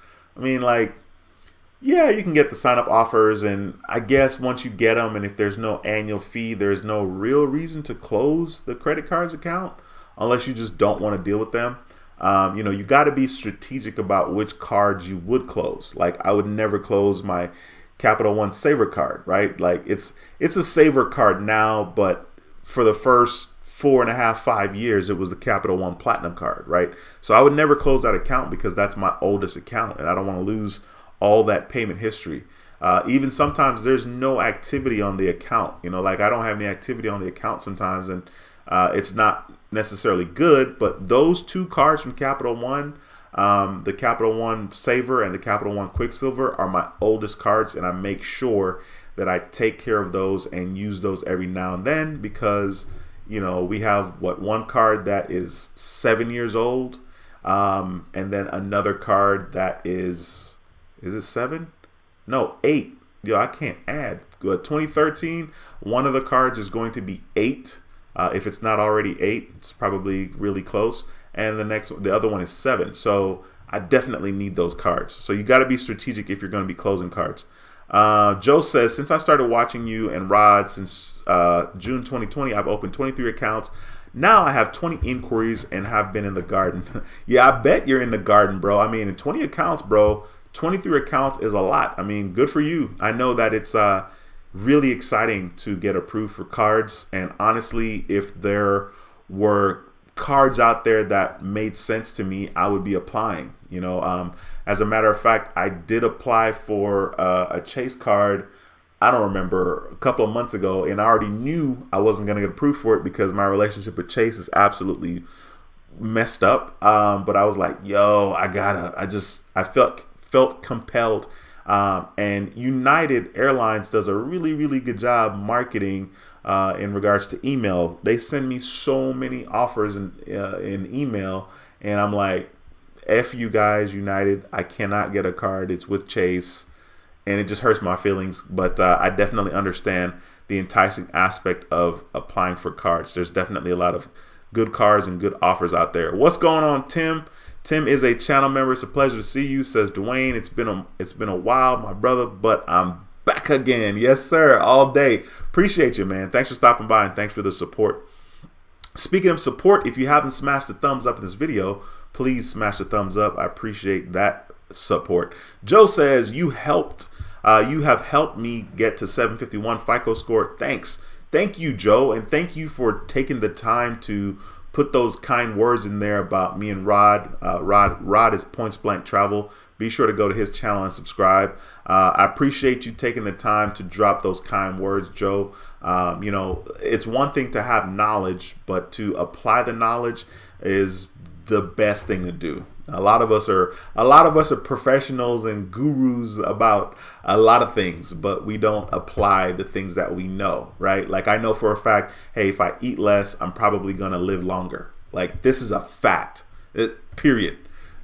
Yeah, you can get the sign-up offers, and I guess once you get them, and if there's no annual fee, there's no real reason to close the credit cards account unless you just don't want to deal with them. You got to be strategic about which cards you would close. Like, I would never close my Capital One Saver card, right? Like, it's a Saver card now, but for the first 4.5, 5 years, it was the Capital One Platinum card, right? So I would never close that account because that's my oldest account, and I don't want to lose all that payment history. Even sometimes there's no activity on the account. Like, I don't have any activity on the account sometimes, and it's not necessarily good. But those two cards from Capital One, the Capital One Saver and the Capital One Quicksilver, are my oldest cards, and I make sure that I take care of those and use those every now and then because, we have one card that is 7 years old, and then another card that is it 7? No, 8. Yo, I can't add. 2013, one of the cards is going to be 8. If it's not already 8, it's probably really close. And the other one is 7. So I definitely need those cards. So you got to be strategic if you're going to be closing cards. Joe says, since I started watching you and Rod since June 2020, I've opened 23 accounts. Now I have 20 inquiries and have been in the garden. Yeah, I bet you're in the garden, bro. In 20 accounts, bro. 23 accounts is a lot. Good for you. I know that it's really exciting to get approved for cards. And honestly, if there were cards out there that made sense to me, I would be applying. As a matter of fact, I did apply for a Chase card. I don't remember, a couple of months ago, and I already knew I wasn't going to get approved for it because my relationship with Chase is absolutely messed up. But I was like, yo, I felt compelled. And United Airlines does a really, really good job marketing in regards to email. They send me so many offers in email, and I'm like, F you guys, United. I cannot get a card. It's with Chase, and it just hurts my feelings. But I definitely understand the enticing aspect of applying for cards. There's definitely a lot of good cards and good offers out there. What's going on, Tim? Tim is a channel member. It's a pleasure to see you. Says Dwayne, it's been a while, my brother, but I'm back again. Yes, sir, all day. Appreciate you, man. Thanks for stopping by and thanks for the support. Speaking of support, if you haven't smashed the thumbs up in this video, please smash the thumbs up. I appreciate that support. Joe says you have helped me get to 751 FICO score. Thanks. Thank you, Joe, and thank you for taking the time to put those kind words in there about me and Rod. Rod is Points Blank Travel. Be sure to go to his channel and subscribe. I appreciate you taking the time to drop those kind words, Joe. It's one thing to have knowledge, but to apply the knowledge, is the best thing to do. A lot of us are professionals and gurus about a lot of things, but we don't apply the things that we know, right? Like I know for a fact, hey, if I eat less, I'm probably gonna live longer. Like this is a fact, period.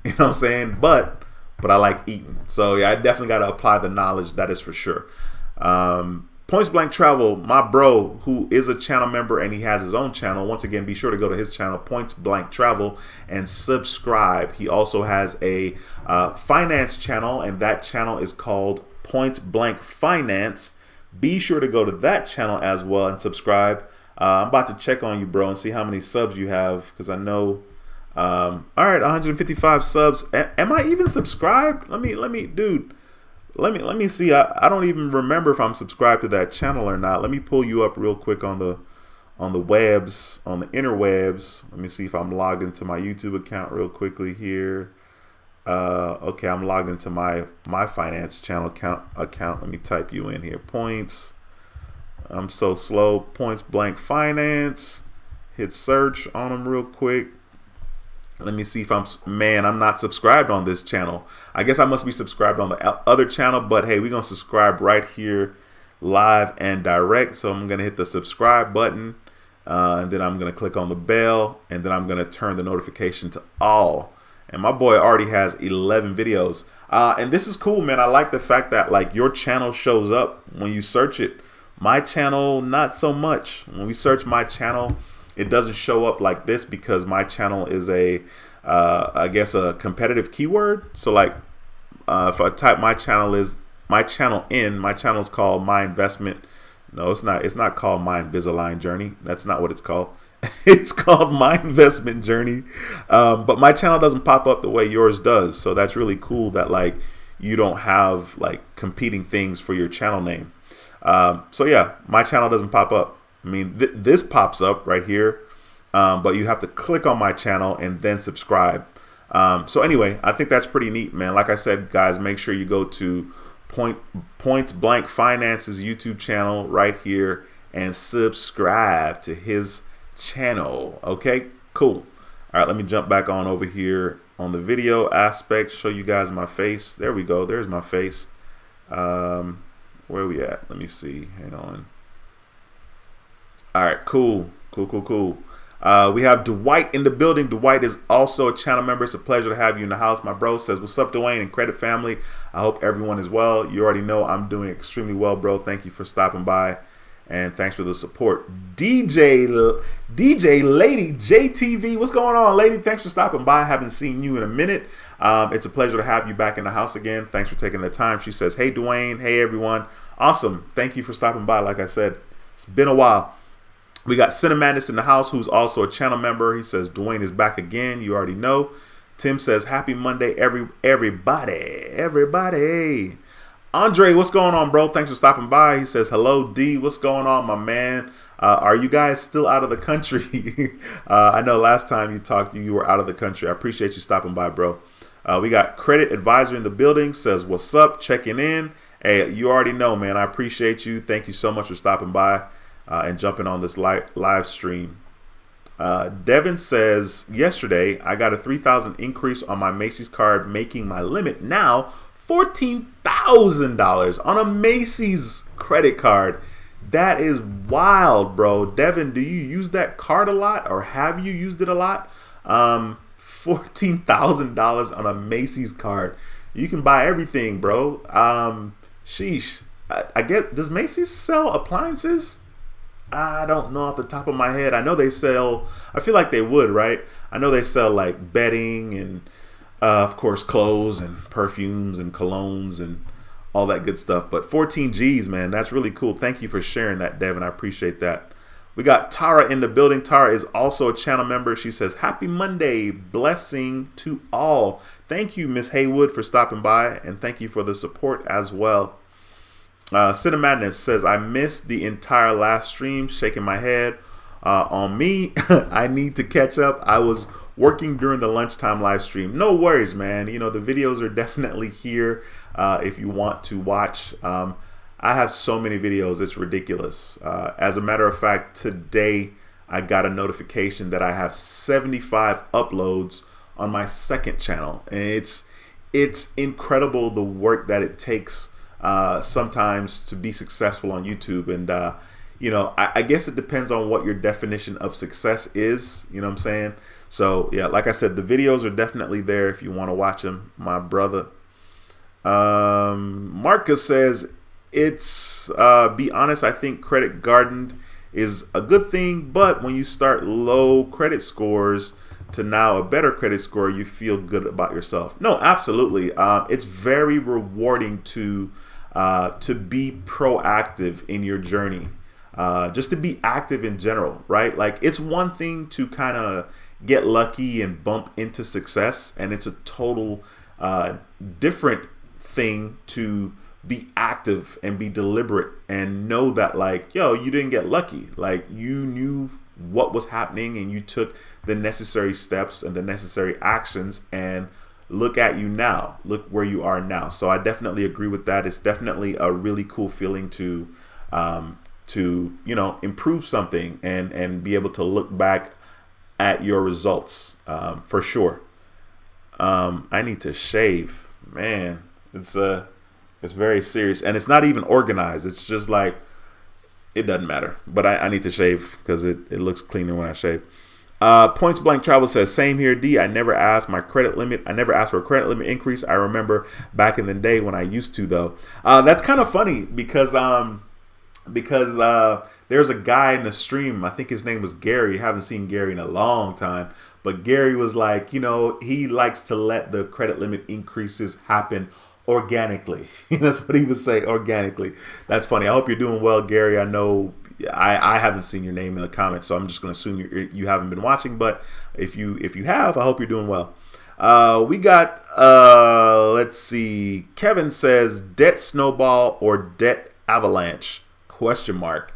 You know what I'm saying? But I like eating, so yeah, I definitely got to apply the knowledge. That is for sure. Points Blank Travel, my bro, who is a channel member and he has his own channel. Once again, be sure to go to his channel, Points Blank Travel, and subscribe. He also has a finance channel, and that channel is called Points Blank Finance. Be sure to go to that channel as well and subscribe. I'm about to check on you, bro, and see how many subs you have, because I know. All right, 155 subs. Am I even subscribed? Let me, dude. Let me see. I don't even remember if I'm subscribed to that channel or not. Let me pull you up real quick on the webs, on the interwebs. Let me see if I'm logged into my YouTube account real quickly here. Okay, I'm logged into my finance channel account. Let me type you in here. Points. I'm so slow. Points Blank Finance. Hit search on them real quick. Let me see if I'm not subscribed on this channel. I guess I must be subscribed on the other channel, but hey, we're going to subscribe right here live and direct. So I'm going to hit the subscribe button, and then I'm going to click on the bell, and then I'm going to turn the notification to all. And my boy already has 11 videos. And this is cool, man. I like the fact that like your channel shows up when you search it. My channel, not so much. When we search my channel, it doesn't show up like this because my channel is I guess a competitive keyword. So like if I type my channel is called My Investment. No, it's not. It's not called My Invisalign Journey. That's not what it's called. It's called My Investment Journey. But my channel doesn't pop up the way yours does. So that's really cool that like you don't have like competing things for your channel name. So yeah, my channel doesn't pop up. I mean, this pops up right here, but you have to click on my channel and then subscribe. So anyway, I think that's pretty neat, man. Like I said, guys, make sure you go to Points Blank Finance's YouTube channel right here and subscribe to his channel. Okay, cool. All right, let me jump back on over here on the video aspect, show you guys my face. There we go. There's my face. Where are we at? Let me see. Hang on. All right, cool. We have Dwight in the building. Dwight is also a channel member. It's a pleasure to have you in the house. My bro says, what's up, Dwayne and Credit Family? I hope everyone is well. You already know I'm doing extremely well, bro. Thank you for stopping by, and thanks for the support. DJ Lady JTV, what's going on, lady? Thanks for stopping by. I haven't seen you in a minute. It's a pleasure to have you back in the house again. Thanks for taking the time. She says, hey, Dwayne. Hey, everyone. Awesome. Thank you for stopping by. Like I said, it's been a while. We got Cinemadness in the house, who's also a channel member. He says, Dwayne is back again. You already know. Tim says, happy Monday, everybody. Andre, what's going on, bro? Thanks for stopping by. He says, hello, D. What's going on, my man? Are you guys still out of the country? I know last time you talked, you were out of the country. I appreciate you stopping by, bro. We got Credit Advisor in the building. Says, what's up? Checking in. Hey, you already know, man. I appreciate you. Thank you so much for stopping by and jumping on this live stream. Devin says, yesterday I got a $3,000 increase on my Macy's card, making my limit now $14,000 on a Macy's credit card. That is wild, bro. Devin, do you use that card a lot, or have you used it a lot? $14,000 on a Macy's card. You can buy everything, bro. Sheesh. I get, does Macy's sell appliances? I don't know off the top of my head. I know they sell, I feel like they would, right? I know they sell like bedding and of course clothes and perfumes and colognes and all that good stuff. But 14 G's, man, that's really cool. Thank you for sharing that, Devin. I appreciate that. We got Tara in the building. Tara is also a channel member. She says, happy Monday, blessing to all. Thank you, Miss Haywood, for stopping by, and thank you for the support as well. Cinemadness says, I missed the entire last stream, shaking my head. On me, I need to catch up. I was working during the lunchtime live stream. No worries, man. You know, the videos are definitely here if you want to watch. I have so many videos, it's ridiculous. As a matter of fact, today I got a notification that I have 75 uploads on my second channel. And it's incredible the work that it takes sometimes to be successful on YouTube. And you know, I guess it depends on what your definition of success is. You know what I'm saying? So yeah, like I said, the videos are definitely there if you want to watch them, my brother. Marcus says, it's be honest, I think credit garden is a good thing, but when you start low credit scores to now a better credit score, you feel good about yourself. No, absolutely. It's very rewarding to be proactive in your journey. Just to be active in general, right? Like, it's one thing to kind of get lucky and bump into success, and it's a total different thing to be active and be deliberate and know that, like, yo, you didn't get lucky. Like, you knew what was happening and you took the necessary steps and the necessary actions, and look at you now. Look where you are now. So I definitely agree with that. It's definitely a really cool feeling to you know, improve something and be able to look back at your results, for sure. I need to shave, man. It's very serious, and it's not even organized. It's just like, it doesn't matter, but I need to shave because it looks cleaner when I shave. Points Blank Travel says, same here, D. I never asked my credit limit. I never asked for a credit limit increase. I remember back in the day when I used to, though. That's kind of funny because there's a guy in the stream, I think his name was Gary. I haven't seen Gary in a long time, but Gary was like, you know, he likes to let the credit limit increases happen organically. That's what he would say, organically. That's funny. I hope you're doing well, Gary. I know I haven't seen your name in the comments, so I'm just going to assume you haven't been watching, but if you have, I hope you're doing well. We got, let's see, Kevin says, Debt Snowball or Debt Avalanche? Question mark.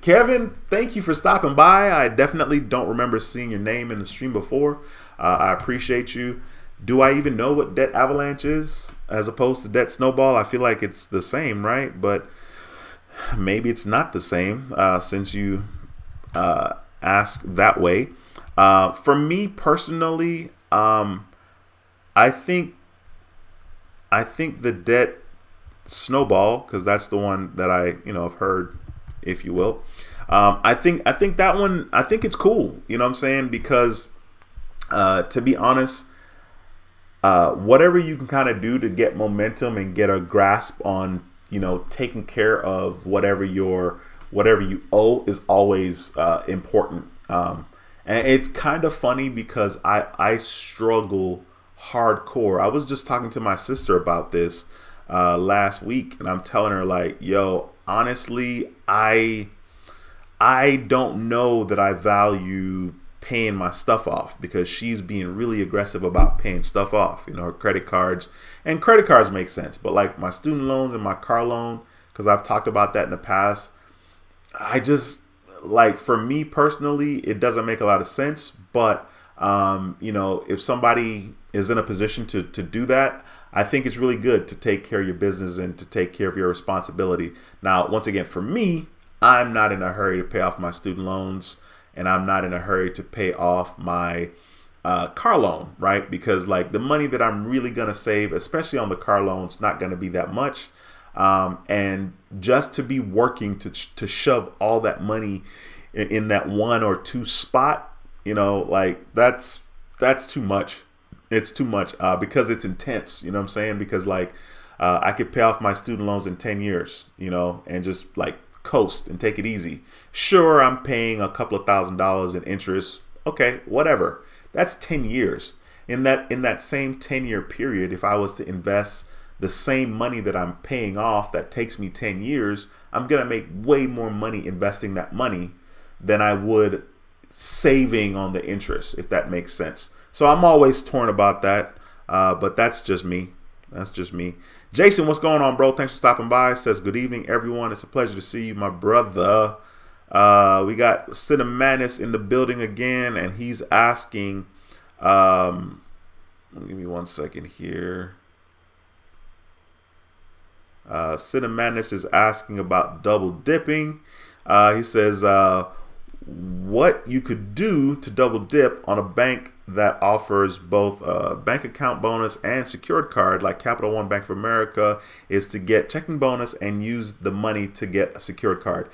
Kevin, thank you for stopping by. I definitely don't remember seeing your name in the stream before. I appreciate you. Do I even know what Debt Avalanche is as opposed to Debt Snowball? I feel like it's the same, right? But maybe it's not the same since you asked that way. For me personally, I think the Debt Snowball, because that's the one that I have heard, if you will. I think that one, I think it's cool. You know what I'm saying? Because to be honest, whatever you can kind of do to get momentum and get a grasp on, taking care of whatever you owe is always important. And it's kind of funny because I struggle hardcore. I was just talking to my sister about this last week, and I'm telling her, like, yo, honestly, I don't know that I value paying my stuff off, because she's being really aggressive about paying stuff off, her credit cards. And credit cards make sense, but like my student loans and my car loan, because I've talked about that in the past, I just, like, for me personally, it doesn't make a lot of sense. But if somebody is in a position to do that, I think it's really good to take care of your business and to take care of your responsibility. Now, once again, for me, I'm not in a hurry to pay off my student loans, and I'm not in a hurry to pay off my car loan, right? Because, like, the money that I'm really going to save, especially on the car loan, is not going to be that much. And just to be working to shove all that money in that one or two spot, like, that's too much. It's too much because it's intense, you know what I'm saying? Because, like, I could pay off my student loans in 10 years, and just, like, coast and take it easy. Sure, I'm paying a couple of $1,000s in interest. Okay, whatever. That's 10 years. In that same 10-year period, if I was to invest the same money that I'm paying off that takes me 10 years, I'm going to make way more money investing that money than I would saving on the interest, if that makes sense. So I'm always torn about that, but that's just me. That's just me. Jason, what's going on, bro? Thanks for stopping by. Says, good evening, everyone. It's a pleasure to see you, my brother. We got Citibank in the building again, and he's asking, give me 1 second here. Citibank is asking about double dipping. He says, what you could do to double dip on a bank that offers both a bank account bonus and secured card like Capital One, Bank of America, is to get checking bonus and use the money to get a secured card.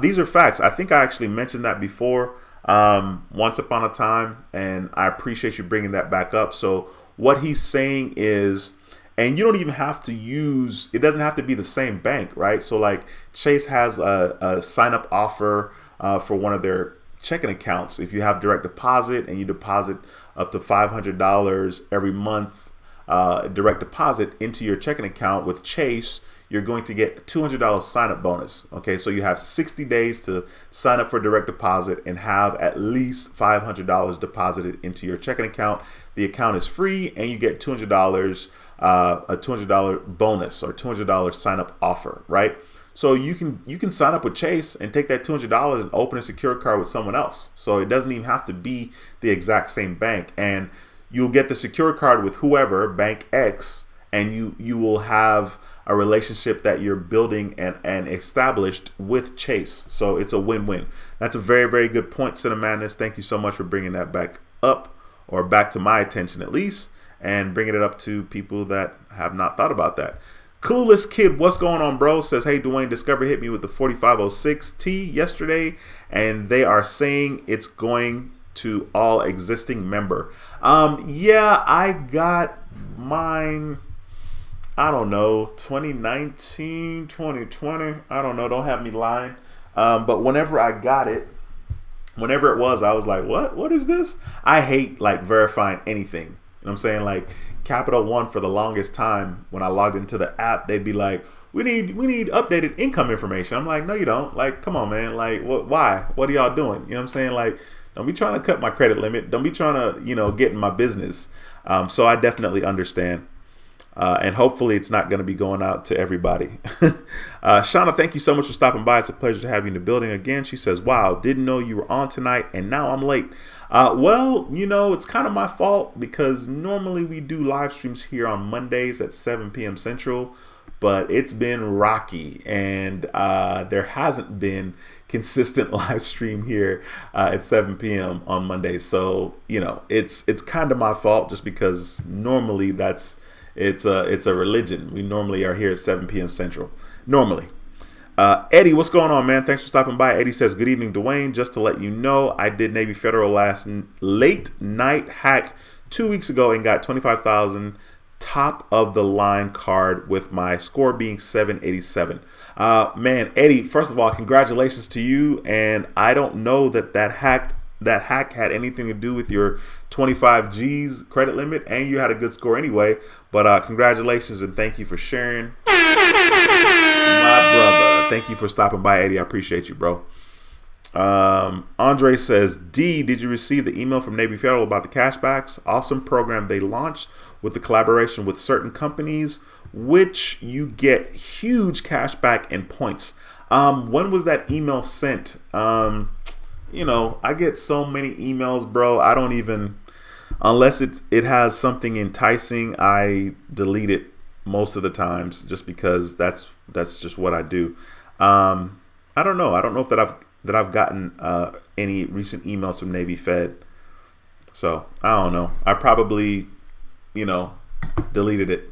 These are facts. I think I actually mentioned that before once upon a time, and I appreciate you bringing that back up. So what he's saying is, and you don't even have to use, it doesn't have to be the same bank, right? So like Chase has a sign up offer for one of their checking accounts. If you have direct deposit and you deposit up to $500 every month, direct deposit into your checking account with Chase, you're going to get a $200 sign up bonus. Okay, so you have 60 days to sign up for direct deposit and have at least $500 deposited into your checking account. The account is free and you get $200, a $200 bonus or $200 sign up offer, right? So you can sign up with Chase and take that $200 and open a secure card with someone else. So it doesn't even have to be the exact same bank, and you'll get the secure card with whoever, Bank X, and you will have a relationship that you're building and established with Chase. So it's a win-win. That's a very, very good point, Cinemadness. Thank you so much for bringing that back up, or back to my attention at least, and bringing it up to people that have not thought about that. Clueless Kid, what's going on, bro? Says, hey, Dwayne, Discover hit me with the 4506T yesterday, and they are saying it's going to all existing member. Yeah, I got mine, I don't know, 2019, 2020. I don't know. Don't have me lying. But whenever I got it, whenever it was, I was like, what is this? I hate like verifying anything. You know what I'm saying? Like Capital One, for the longest time, when I logged into the app, they'd be like, we need updated income information. I'm like, no, you don't. Like, come on, man. Like, why? What are y'all doing? You know what I'm saying? Like, don't be trying to cut my credit limit. Don't be trying to, get in my business. So I definitely understand. And hopefully it's not going to be going out to everybody. Shauna, thank you so much for stopping by. It's a pleasure to have you in the building again. She says, wow, didn't know you were on tonight, and now I'm late. Well, it's kind of my fault, because normally we do live streams here on Mondays at 7 p.m. Central, but it's been rocky, and there hasn't been consistent live stream here at 7 p.m. on Mondays. So, it's kind of my fault, just because normally it's a religion. We normally are here at 7 p.m. Central. Normally. Eddie, what's going on, man? Thanks for stopping by. Eddie says, good evening, Dwayne. Just to let you know, I did Navy Federal last late night hack 2 weeks ago and got 25,000 top of the line card with my score being 787. Man, Eddie, first of all, congratulations to you. And I don't know that hack had anything to do with your 25 G's credit limit, and you had a good score anyway. But congratulations, and thank you for sharing. My brother. Thank you for stopping by, Eddie. I appreciate you, bro. Andre says, D, did you receive the email from Navy Federal about the cashbacks? Awesome program they launched with the collaboration with certain companies, which you get huge cashback and points. When was that email sent? I get so many emails, bro. I don't even, unless it has something enticing, I delete it most of the times, just because that's just what I do. I don't know. I don't know if that I've gotten any recent emails from Navy Fed. So I don't know. I probably, deleted it.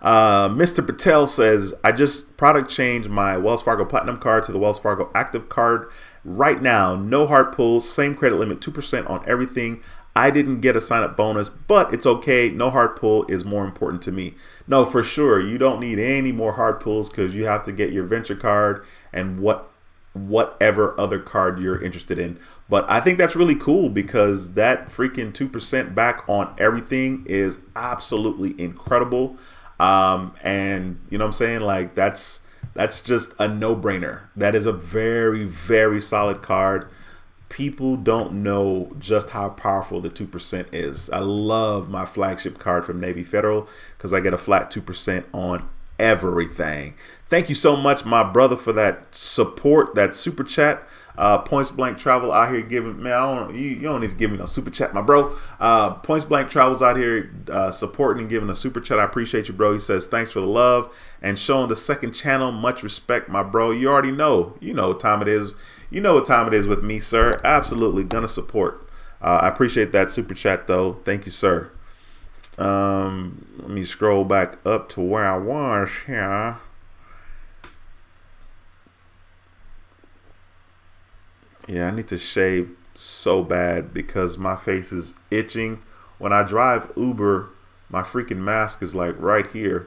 Mr. Patel says, I just product changed my Wells Fargo Platinum card to the Wells Fargo Active card right now. No hard pulls, same credit limit, 2% on everything. I didn't get a sign up bonus, but it's okay. No hard pull is more important to me. No, for sure. You don't need any more hard pulls, because you have to get your venture card and whatever other card you're interested in. But I think that's really cool, because that freaking 2% back on everything is absolutely incredible. And you know what I'm saying? Like that's just a no-brainer. That is a very, very solid card. People don't know just how powerful the 2% is. I love my flagship card from Navy Federal, because I get a flat 2% on everything. Thank you so much, my brother, for that support, that super chat. Points Blank Travel out here giving, man, you don't need to give me no super chat, my bro. Points Blank Travel's out here supporting and giving a super chat. I appreciate you, bro. He says, thanks for the love and showing the second channel. Much respect, my bro. You already know. You know what time it is. You know what time it is with me, sir. Absolutely gonna support. I appreciate that super chat, though. Thank you, sir. Let me scroll back up to where I was here. Yeah, I need to shave so bad because my face is itching. When I drive Uber, my freaking mask is like right here.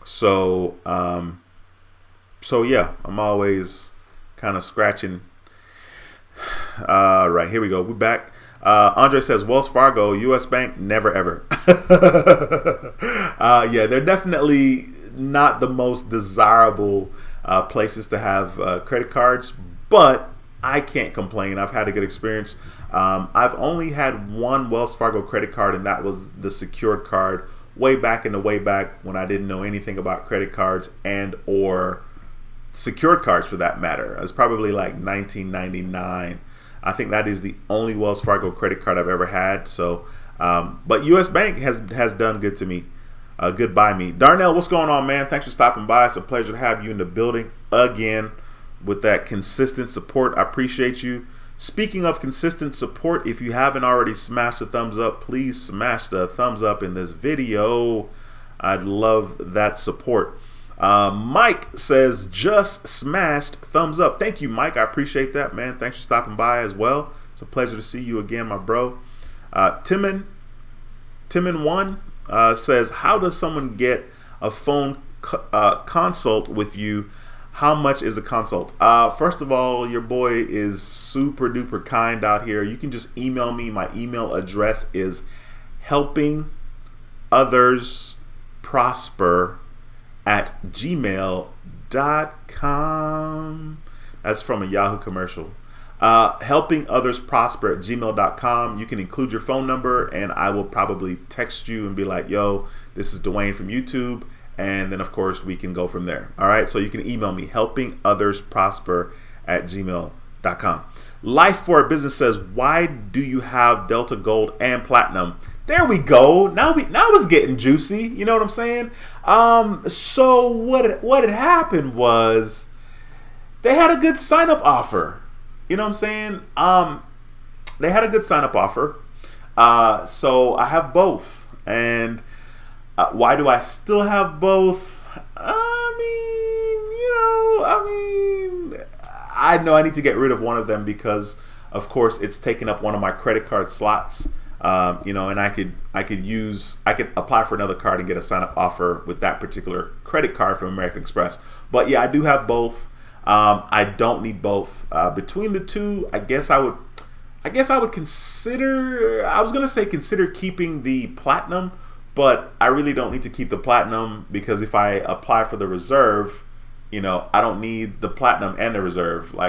So, yeah, I'm always kind of scratching. Right, here we go. We're back. Andre says, Wells Fargo, U.S. Bank, never ever. Yeah, they're definitely not the most desirable places to have credit cards, but I can't complain. I've had a good experience. I've only had one Wells Fargo credit card, and that was the secured card way back when I didn't know anything about credit cards and or secured cards for that matter. It was probably like 1999. I think that is the only Wells Fargo credit card I've ever had. So, but U.S. Bank has done good to me. Good by me. Darnell, what's going on, man? Thanks for stopping by. It's a pleasure to have you in the building again with that consistent support. I appreciate you. Speaking of consistent support, if you haven't already smashed the thumbs up, please smash the thumbs up in this video. I'd love that support. Mike says, just smashed thumbs up. Thank you, Mike. I appreciate that, man. Thanks for stopping by as well. It's a pleasure to see you again, my bro. Timon1 says, how does someone get a phone consult with you? How much is a consult? First of all, your boy is super duper kind out here. You can just email me. My email address is helpingothersprosper@gmail.com. That's from a Yahoo commercial. Helpingothersprosper@gmail.com. You can include your phone number, and I will probably text you and be like, yo, this is Dwayne from YouTube. And then, of course, we can go from there. All right. So you can email me, helpingothersprosper@gmail.com. Life for a Business says, why do you have Delta Gold and Platinum? There we go. Now it's getting juicy. You know what I'm saying? So what had happened was they had a good sign up offer. You know what I'm saying? They had a good sign up offer. So I have both. And why do I still have both? I know I need to get rid of one of them because, of course, it's taking up one of my credit card slots. And I could apply for another card and get a sign up offer with that particular credit card from American Express. But yeah, I do have both. I don't need both. Between the two, I guess I would consider. I was gonna say consider keeping the Platinum. But I really don't need to keep the Platinum because if I apply for the Reserve, I don't need the Platinum and the Reserve. I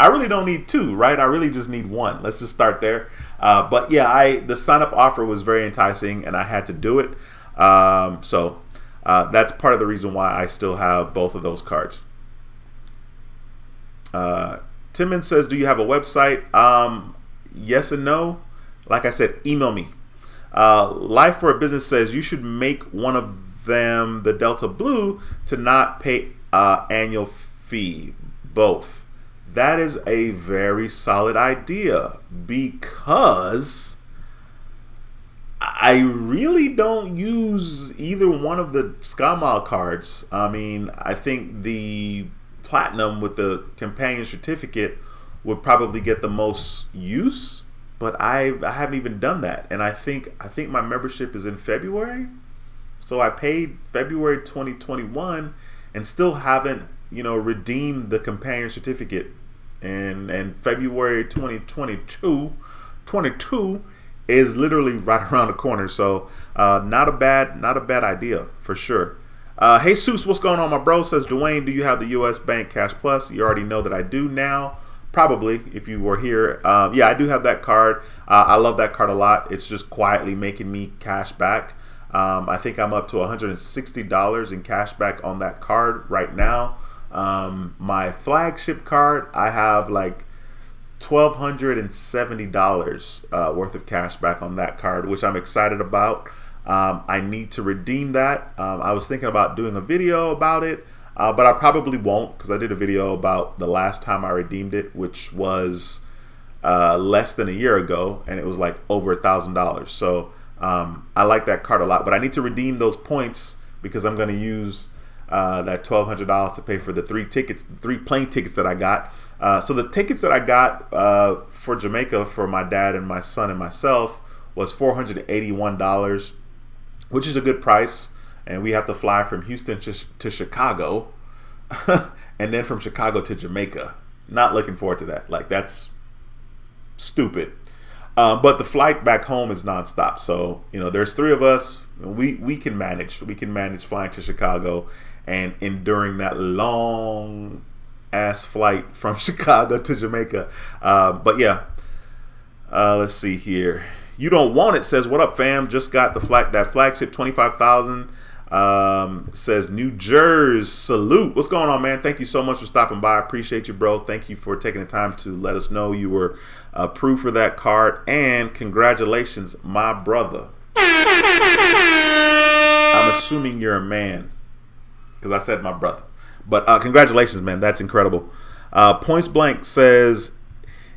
really don't need two, right? I really just need one. Let's just start there. But yeah, the sign up offer was very enticing and I had to do it. So that's part of the reason why I still have both of those cards. Timon says, do you have a website? Yes and no. Like I said, email me. Life for a Business says you should make one of them the Delta Blue to not pay annual fee. Both. That is a very solid idea because I really don't use either one of the SkyMile cards. I think the Platinum with the companion certificate would probably get the most use. But I haven't even done that, and I think my membership is in February, so I paid February 2021, and still haven't redeemed the companion certificate, and February 2022 is literally right around the corner, so not a bad idea for sure. Hey Jesus, what's going on, my bro? Says Dwayne, do you have the U.S. Bank Cash Plus? You already know that I do now. Probably, if you were here. Yeah, I do have that card. I love that card a lot. It's just quietly making me cash back. I think I'm up to $160 in cash back on that card right now. My Flagship card, I have like $1,270 worth of cash back on that card, which I'm excited about. I need to redeem that. I was thinking about doing a video about it, but I probably won't, because I did a video about the last time I redeemed it, which was less than a year ago, and it was like over $1,000. So I like that card a lot, but I need to redeem those points because I'm going to use that $1,200 to pay for the 3 plane tickets that I got. So the tickets that I got for Jamaica for my dad and my son and myself was $481, which is a good price. And we have to fly from Houston to Chicago and then from Chicago to Jamaica. Not looking forward to that. Like, that's stupid. But the flight back home is nonstop. So, there's 3 of us. We can manage. We can manage flying to Chicago and enduring that long ass flight from Chicago to Jamaica. But yeah, let's see here. You Don't Want It says, "What up, fam? Just got that Flagship 25,000. Says New Jersey, salute. What's going on, man? Thank you so much for stopping by. I appreciate you, bro. Thank you for taking the time to let us know you were approved for that card, and congratulations, my brother. I'm assuming you're a man because I said my brother, but congratulations, man. That's incredible. Points Blank says,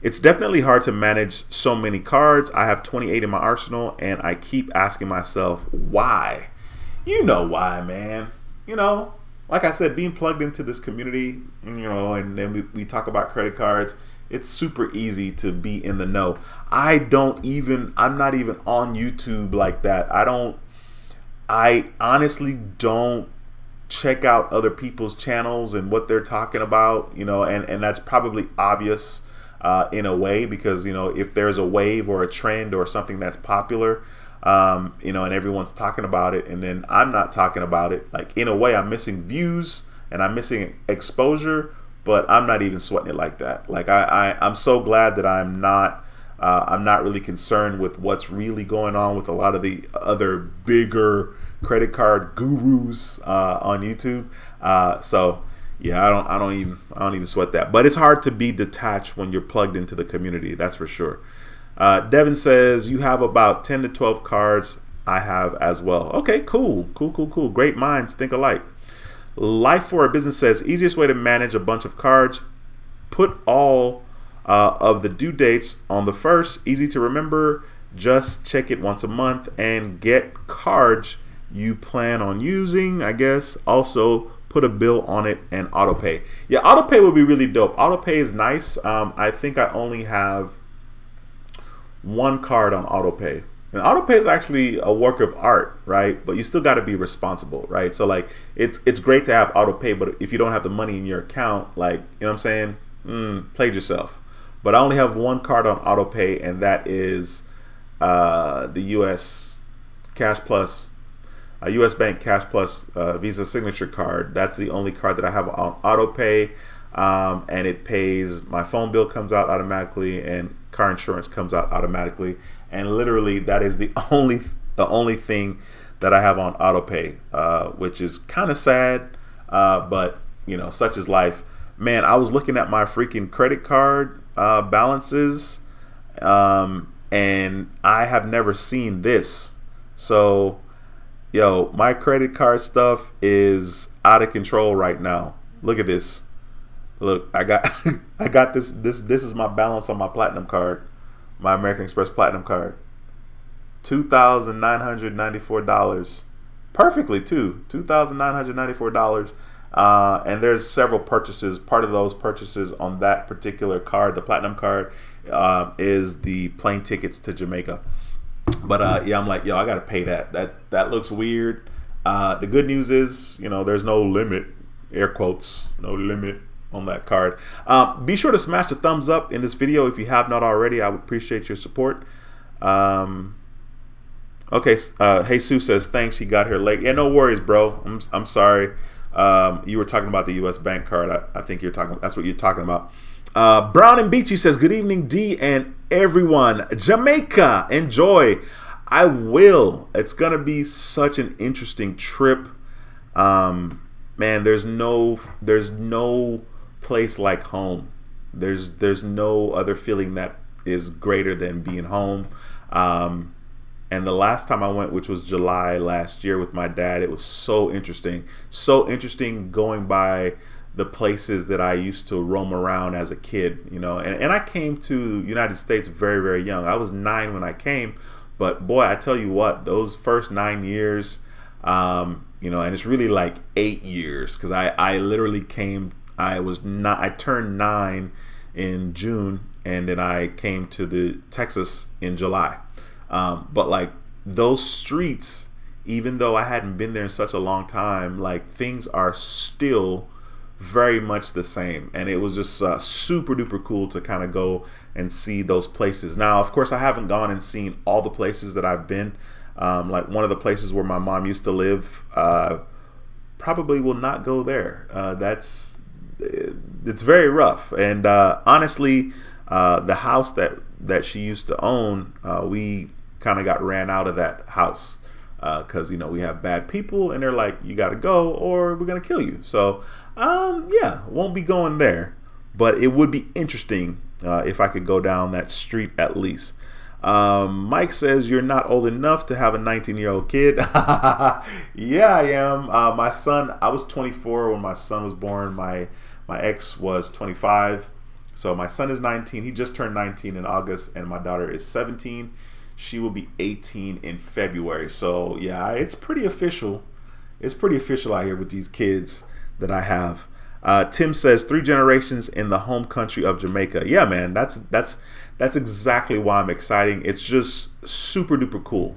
"It's definitely hard to manage so many cards. I have 28 in my arsenal, and I keep asking myself why." You know why, man. Like I said, being plugged into this community, and then we talk about credit cards, it's super easy to be in the know. I'm not even on YouTube like that. I honestly don't check out other people's channels and what they're talking about, and that's probably obvious in a way, because, if there's a wave or a trend or something that's popular, and everyone's talking about it, and then I'm not talking about it, like, in a way, I'm missing views and I'm missing exposure, but I'm not even sweating it like that. Like, I'm so glad that I'm not really concerned with what's really going on with a lot of the other bigger credit card gurus on YouTube. So yeah, I don't even sweat that. But it's hard to be detached when you're plugged into the community. That's for sure. Devin says, "You have about 10 to 12 cards. I have as well." Okay, cool. Great minds think alike. Life for a Business says, "Easiest way to manage a bunch of cards, put all of the due dates on the first. Easy to remember. Just check it once a month and get cards you plan on using, I guess. Also, put a bill on it and auto pay." Yeah, auto pay would be really dope. Auto pay is nice. I think I only have 1 card on auto pay. And auto pay is actually a work of art, right? But you still got to be responsible, right? So, like, it's great to have auto pay, but if you don't have the money in your account, like, you know what I'm saying? Played yourself. But I only have 1 card on auto pay, and that is the US Cash Plus, US Bank Cash Plus Visa Signature card. That's the only card that I have on auto pay, and it pays. My phone bill comes out automatically, and car insurance comes out automatically, and literally that is the only thing that I have on auto pay, which is kind of sad, but such is life. Man, I was looking at my freaking credit card balances, and I have never seen this. So, my credit card stuff is out of control right now. Look at this. Look, I got this is my balance on my Platinum card, my American Express Platinum card. $2,994. Perfectly too. $2,994. And there's several purchases. Part of those purchases on that particular card, the Platinum card, is the plane tickets to Jamaica. But yeah, I'm like, I gotta pay that. That looks weird. The good news is, there's no limit, air quotes, no limit on that card. Be sure to smash the thumbs up in this video if you have not already. I would appreciate your support. Okay, Jesus says thanks. He got here late. Yeah, no worries, bro. I'm sorry. You were talking about the U.S. Bank card. I think that's what you're talking about. Brown and Beachy says, "Good evening, D and everyone. Jamaica, enjoy. I will. It's gonna be such an interesting trip. Man, there's no place like home. There's no other feeling that is greater than being home. And the last time I went, which was July last year with my dad, it was so interesting. So interesting going by the places that I used to roam around as a kid, you know. And I came to United States very, very young. I was 9 when I came, but boy, I tell you what, those first 9 years, you know, and it's really like 8 years because I literally came. I turned 9 in June, and then I came to the Texas in July. But like those streets, even though I hadn't been there in such a long time, like things are still very much the same. And it was just super duper cool to kind of go and see those places. Now, of course, I haven't gone and seen all the places that I've been. Like one of the places where my mom used to live, probably will not go there. It's very rough. And honestly, the house that she used to own, we kind of got ran out of that house because you know we have bad people and they're like, you got to go or we're gonna kill you. So yeah, won't be going there, but it would be interesting if I could go down that street at least. Mike says you're not old enough to have a 19-year-old kid. Yeah, I am. My son, I was 24 when my son was born. My ex was 25. So my son is 19. He just turned 19 in August, and my daughter is 17. She will be 18 in February. So yeah, it's pretty official. It's pretty official out here with these kids that I have. Tim says 3 generations in the home country of Jamaica. Yeah, man, that's exactly why I'm excited. It's just super duper cool.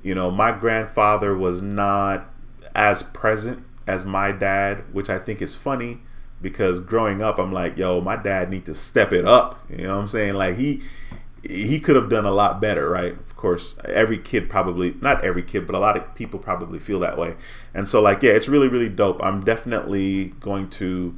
You know, my grandfather was not as present as my dad, which I think is funny because growing up, I'm like, yo, my dad need to step it up. You know what I'm saying? Like he could have done a lot better, right? Of course, every kid probably, not every kid, but a lot of people probably feel that way. And so like, yeah, it's really, really dope. I'm definitely going to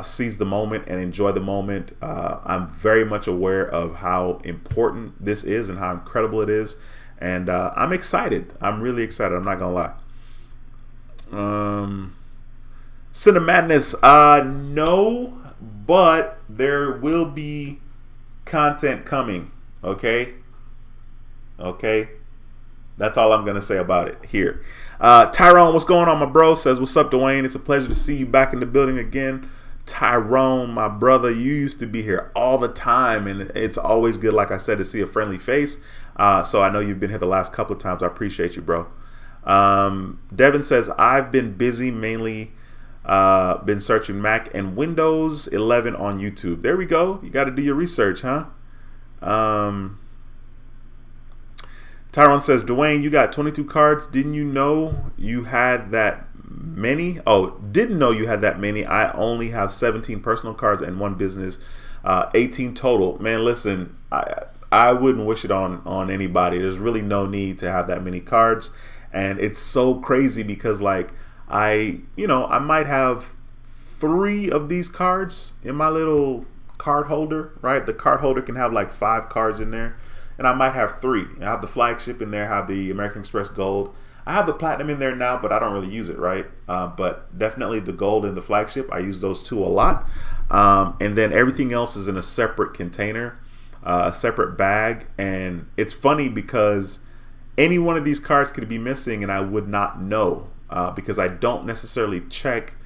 seize the moment and enjoy the moment. I'm very much aware of how important this is and how incredible it is. And I'm excited. I'm really excited. I'm not going to lie. Cinema Madness, no, but there will be content coming. Okay. That's all I'm gonna say about it here. Tyrone, what's going on, my bro? Says, what's up, Dwayne? It's a pleasure to see you back in the building again. Tyrone, my brother, you used to be here all the time, and it's always good, like I said, to see a friendly face. So I know you've been here the last couple of times. I appreciate you, bro. Devin says, I've been busy, mainly been searching Mac and Windows 11 on YouTube. There we go. You got to do your research, huh? Tyrone says, Dwayne, you got 22 cards. Didn't you know you had that many? Oh, didn't know you had that many. I only have 17 personal cards and 1 business, 18 total. Man, listen, I wouldn't wish it on anybody. There's really no need to have that many cards. And it's so crazy because like I might have 3 of these cards in my little card holder, right? The card holder can have like 5 cards in there, and I might have 3. I have the Flagship in there, I have the American Express Gold. I have the Platinum in there now, but I don't really use it, right? But definitely the Gold and the Flagship, I use those 2 a lot. And then everything else is in a separate container, a separate bag. And it's funny because any one of these cards could be missing and I would not know because I don't necessarily check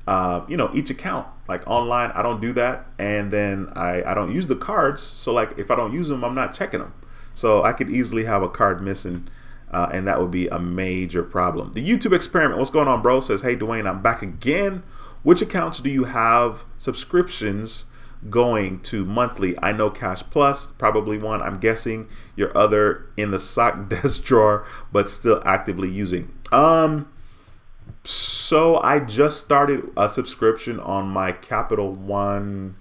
each account. Like online, I don't do that, and then I don't use the cards. So like if I don't use them, I'm not checking them. So I could easily have a card missing, and that would be a major problem. The YouTube experiment, what's going on, bro? Says, hey Dwayne, I'm back again. Which accounts do you have subscriptions going to monthly? I know Cash Plus, probably one. I'm guessing your other in the sock desk drawer, but still actively using. So I just started a subscription on my Capital One,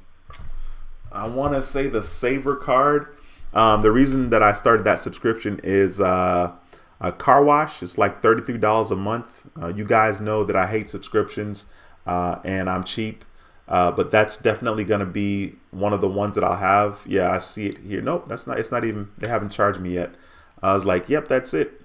I want to say the Saver card. The reason that I started that subscription is a car wash. It's like $33 a month. You guys know that I hate subscriptions and I'm cheap. But that's definitely going to be one of the ones that I'll have. Yeah, I see it here. Nope, it's not even, they haven't charged me yet. I was like, yep, that's it.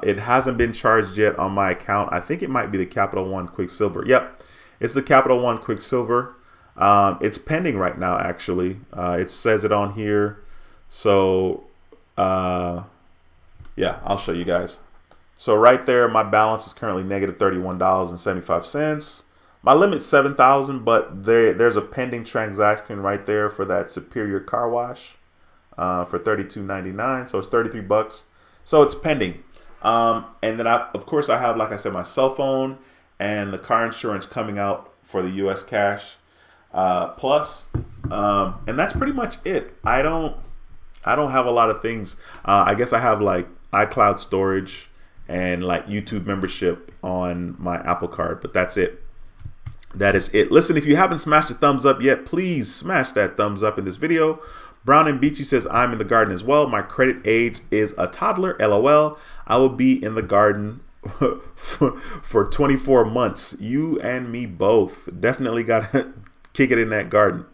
It hasn't been charged yet on my account. I think it might be the Capital One Quicksilver. Yep, it's the Capital One Quicksilver. It's pending right now, actually. It says it on here. So, yeah, I'll show you guys. So right there, my balance is currently negative $31.75. My limit's $7,000, but there's a pending transaction right there for that Superior Car Wash for $32.99. So it's $33. So it's pending. And then of course I have, like I said, my cell phone and the car insurance coming out for the US cash plus, and that's pretty much it. I don't have a lot of things. I guess I have like iCloud storage and like YouTube membership on my Apple Card, but that's it. That is it. Listen, if you haven't smashed the thumbs up yet, please smash that thumbs up in this video. Brown and Beachy says, I'm in the garden as well. My credit age is a toddler, LOL. I will be in the garden for 24 months. You and me both. Definitely got to kick it in that garden.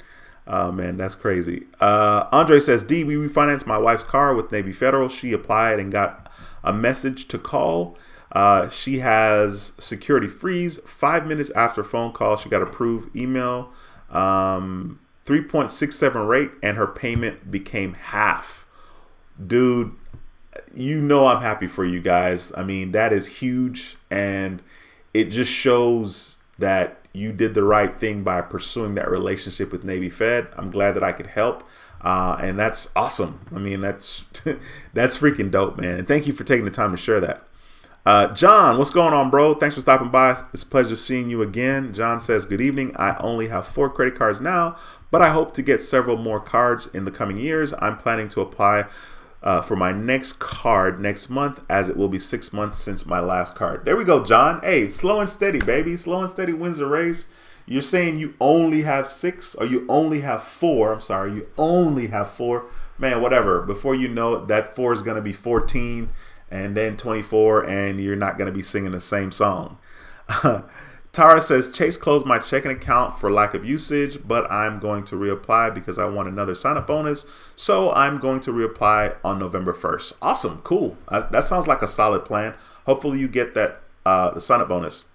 Man, that's crazy. Andre says, D, we refinanced my wife's car with Navy Federal. She applied and got a message to call. She has security freeze. 5 minutes after phone call, she got approved email. 3.67 rate, and her payment became half. Dude, you know I'm happy for you guys. I mean, that is huge, and it just shows that you did the right thing by pursuing that relationship with Navy Fed. I'm glad that I could help, and that's awesome. I mean, that's that's freaking dope, man. And thank you for taking the time to share that. John, what's going on, bro? Thanks for stopping by. It's a pleasure seeing you again. John says, good evening. I only have 4 credit cards now, but I hope to get several more cards in the coming years. I'm planning to apply for my next card next month, as it will be 6 months since my last card. There we go, John. Hey, slow and steady, baby. Slow and steady wins the race. You're saying you only have 6, or you only have 4. I'm sorry, you only have 4. Man, whatever. Before you know it, that 4 is going to be 14. And then 24, and you're not going to be singing the same song. Tara says, Chase closed my checking account for lack of usage, but I'm going to reapply because I want another sign-up bonus. So I'm going to reapply on November 1st. Awesome. Cool. That sounds like a solid plan. Hopefully you get that the sign-up bonus.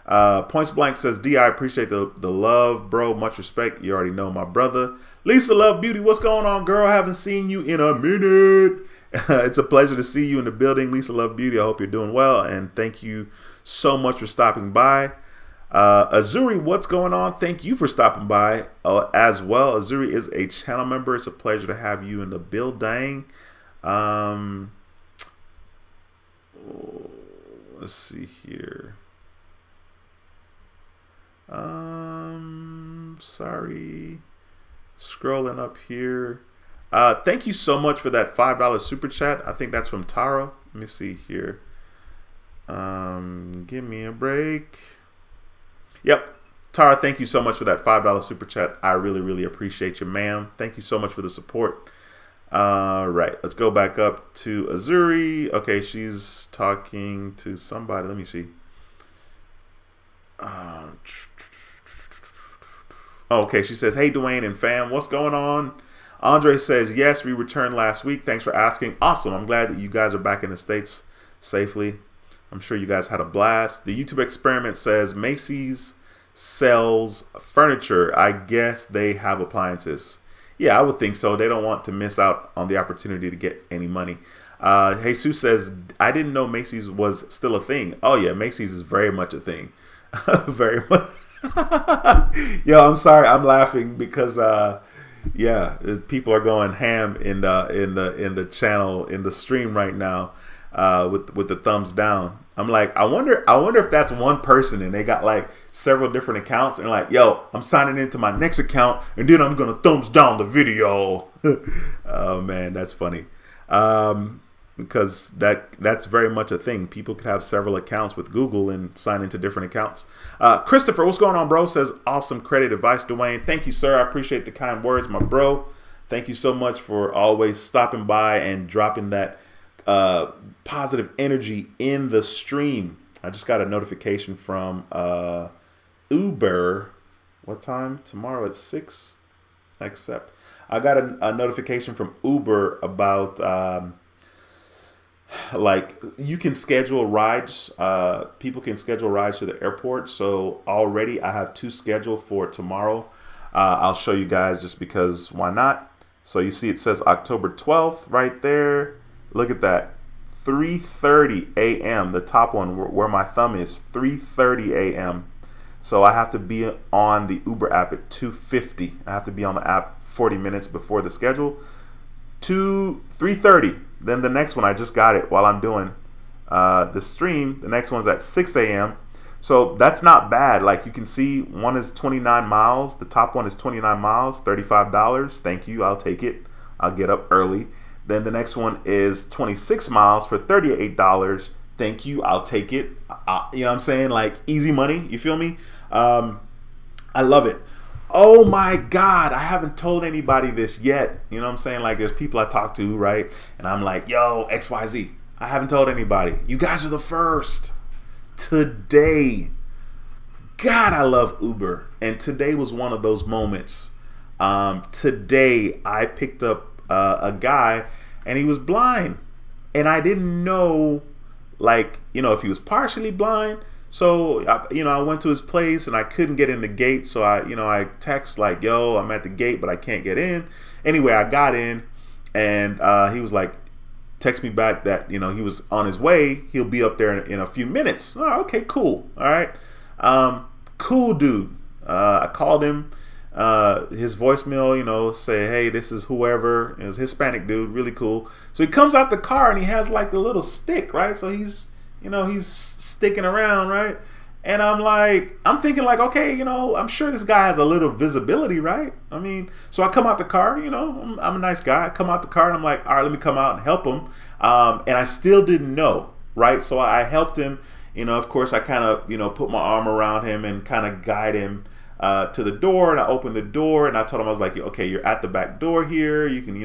Points Blank says, D, I appreciate the love, bro. Much respect. You already know my brother. Lisa Love Beauty, what's going on, girl? I haven't seen you in a minute. It's a pleasure to see you in the building, Lisa Love Beauty. I hope you're doing well, and thank you so much for stopping by. Azuri, what's going on? Thank you for stopping by as well. Azuri is a channel member. It's a pleasure to have you in the building. Let's see here. Sorry, scrolling up here. Thank you so much for that $5 super chat. I think that's from Tara. Let me see here. Give me a break. Yep. Tara, thank you so much for that $5 super chat. I really, really appreciate you, ma'am. Thank you so much for the support. Right. Let's go back up to Azuri. Okay, she's talking to somebody. Let me see. Okay, she says, hey, Dwayne and fam, what's going on? Andre says, yes, we returned last week. Thanks for asking. Awesome. I'm glad that you guys are back in the States safely. I'm sure you guys had a blast. The YouTube experiment says Macy's sells furniture. I guess they have appliances. Yeah, I would think so. They don't want to miss out on the opportunity to get any money. Jesus says, I didn't know Macy's was still a thing. Oh, yeah, Macy's is very much a thing. Very much. Yo, I'm sorry. I'm laughing because yeah, people are going ham in the channel, in the stream right now, with the thumbs down. I'm like, I wonder if that's one person and they got like several different accounts and like, yo, I'm signing into my next account and then I'm gonna thumbs down the video. Oh man, that's funny. Because that's very much a thing. People could have several accounts with Google and sign into different accounts. Christopher, what's going on, bro? Says, awesome credit advice, Dwayne. Thank you, sir. I appreciate the kind words, my bro. Thank you so much for always stopping by and dropping that positive energy in the stream. I just got a notification from Uber. What time? Tomorrow at 6? Accept. I got a notification from Uber about like you can schedule rides. People can schedule rides to the airport. So already I have 2 scheduled for tomorrow. I'll show you guys just because why not? So you see it says October 12th right there. Look at that. 3:30 a.m. The top one where my thumb is, 3:30 a.m. So I have to be on the Uber app at 2:50. I have to be on the app 40 minutes before the schedule. 3:30. Then the next one, I just got it while I'm doing the stream. The next one's at 6 a.m. So that's not bad. Like you can see, one is 29 miles. The top one is 29 miles, $35. Thank you. I'll take it. I'll get up early. Then the next one is 26 miles for $38. Thank you. I'll take it. You know what I'm saying? Like easy money. You feel me? I love it. Oh my God. I haven't told anybody this yet. You know what I'm saying? Like there's people I talk to, right? And I'm like, yo, XYZ. I haven't told anybody. You guys are the first. Today. God, I love Uber. And today was one of those moments. Today I picked up a guy and he was blind, and I didn't know, like, you know, if he was partially blind. So I went to his place and I couldn't get in the gate, so I text like, yo, I'm at the gate but I can't get in. Anyway, I got in, and he was like, text me back that he was on his way, he'll be up there in a few minutes. Oh, okay, cool. All right. Cool dude. I called him. His voicemail, say, hey, this is whoever. It was a Hispanic dude, really cool. So he comes out the car and he has like the little stick, right? So he's sticking around, right? And I'm thinking like, okay, I'm sure this guy has a little visibility, right? I mean, so I come out the car, I'm a nice guy. I come out the car and I'm like, all right, let me come out and help him. And I still didn't know, right? So I helped him. Of course, I kind of, put my arm around him and kind of guide him to the door, and I opened the door and I told him, I was like, okay, you're at the back door here. You can,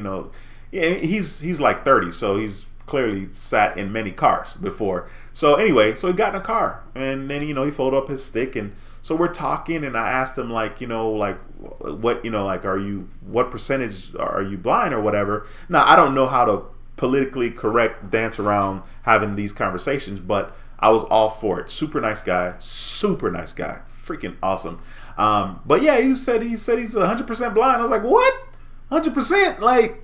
he's like 30, so he's clearly sat in many cars before. So anyway, so he got in a car, and then, he folded up his stick, and so we're talking, and I asked him like, what, what percentage are you blind or whatever. Now, I don't know how to politically correct dance around having these conversations, but I was all for it. Super nice guy, freaking awesome. But yeah, he said he's 100% blind. I was like, what? 100%? Like,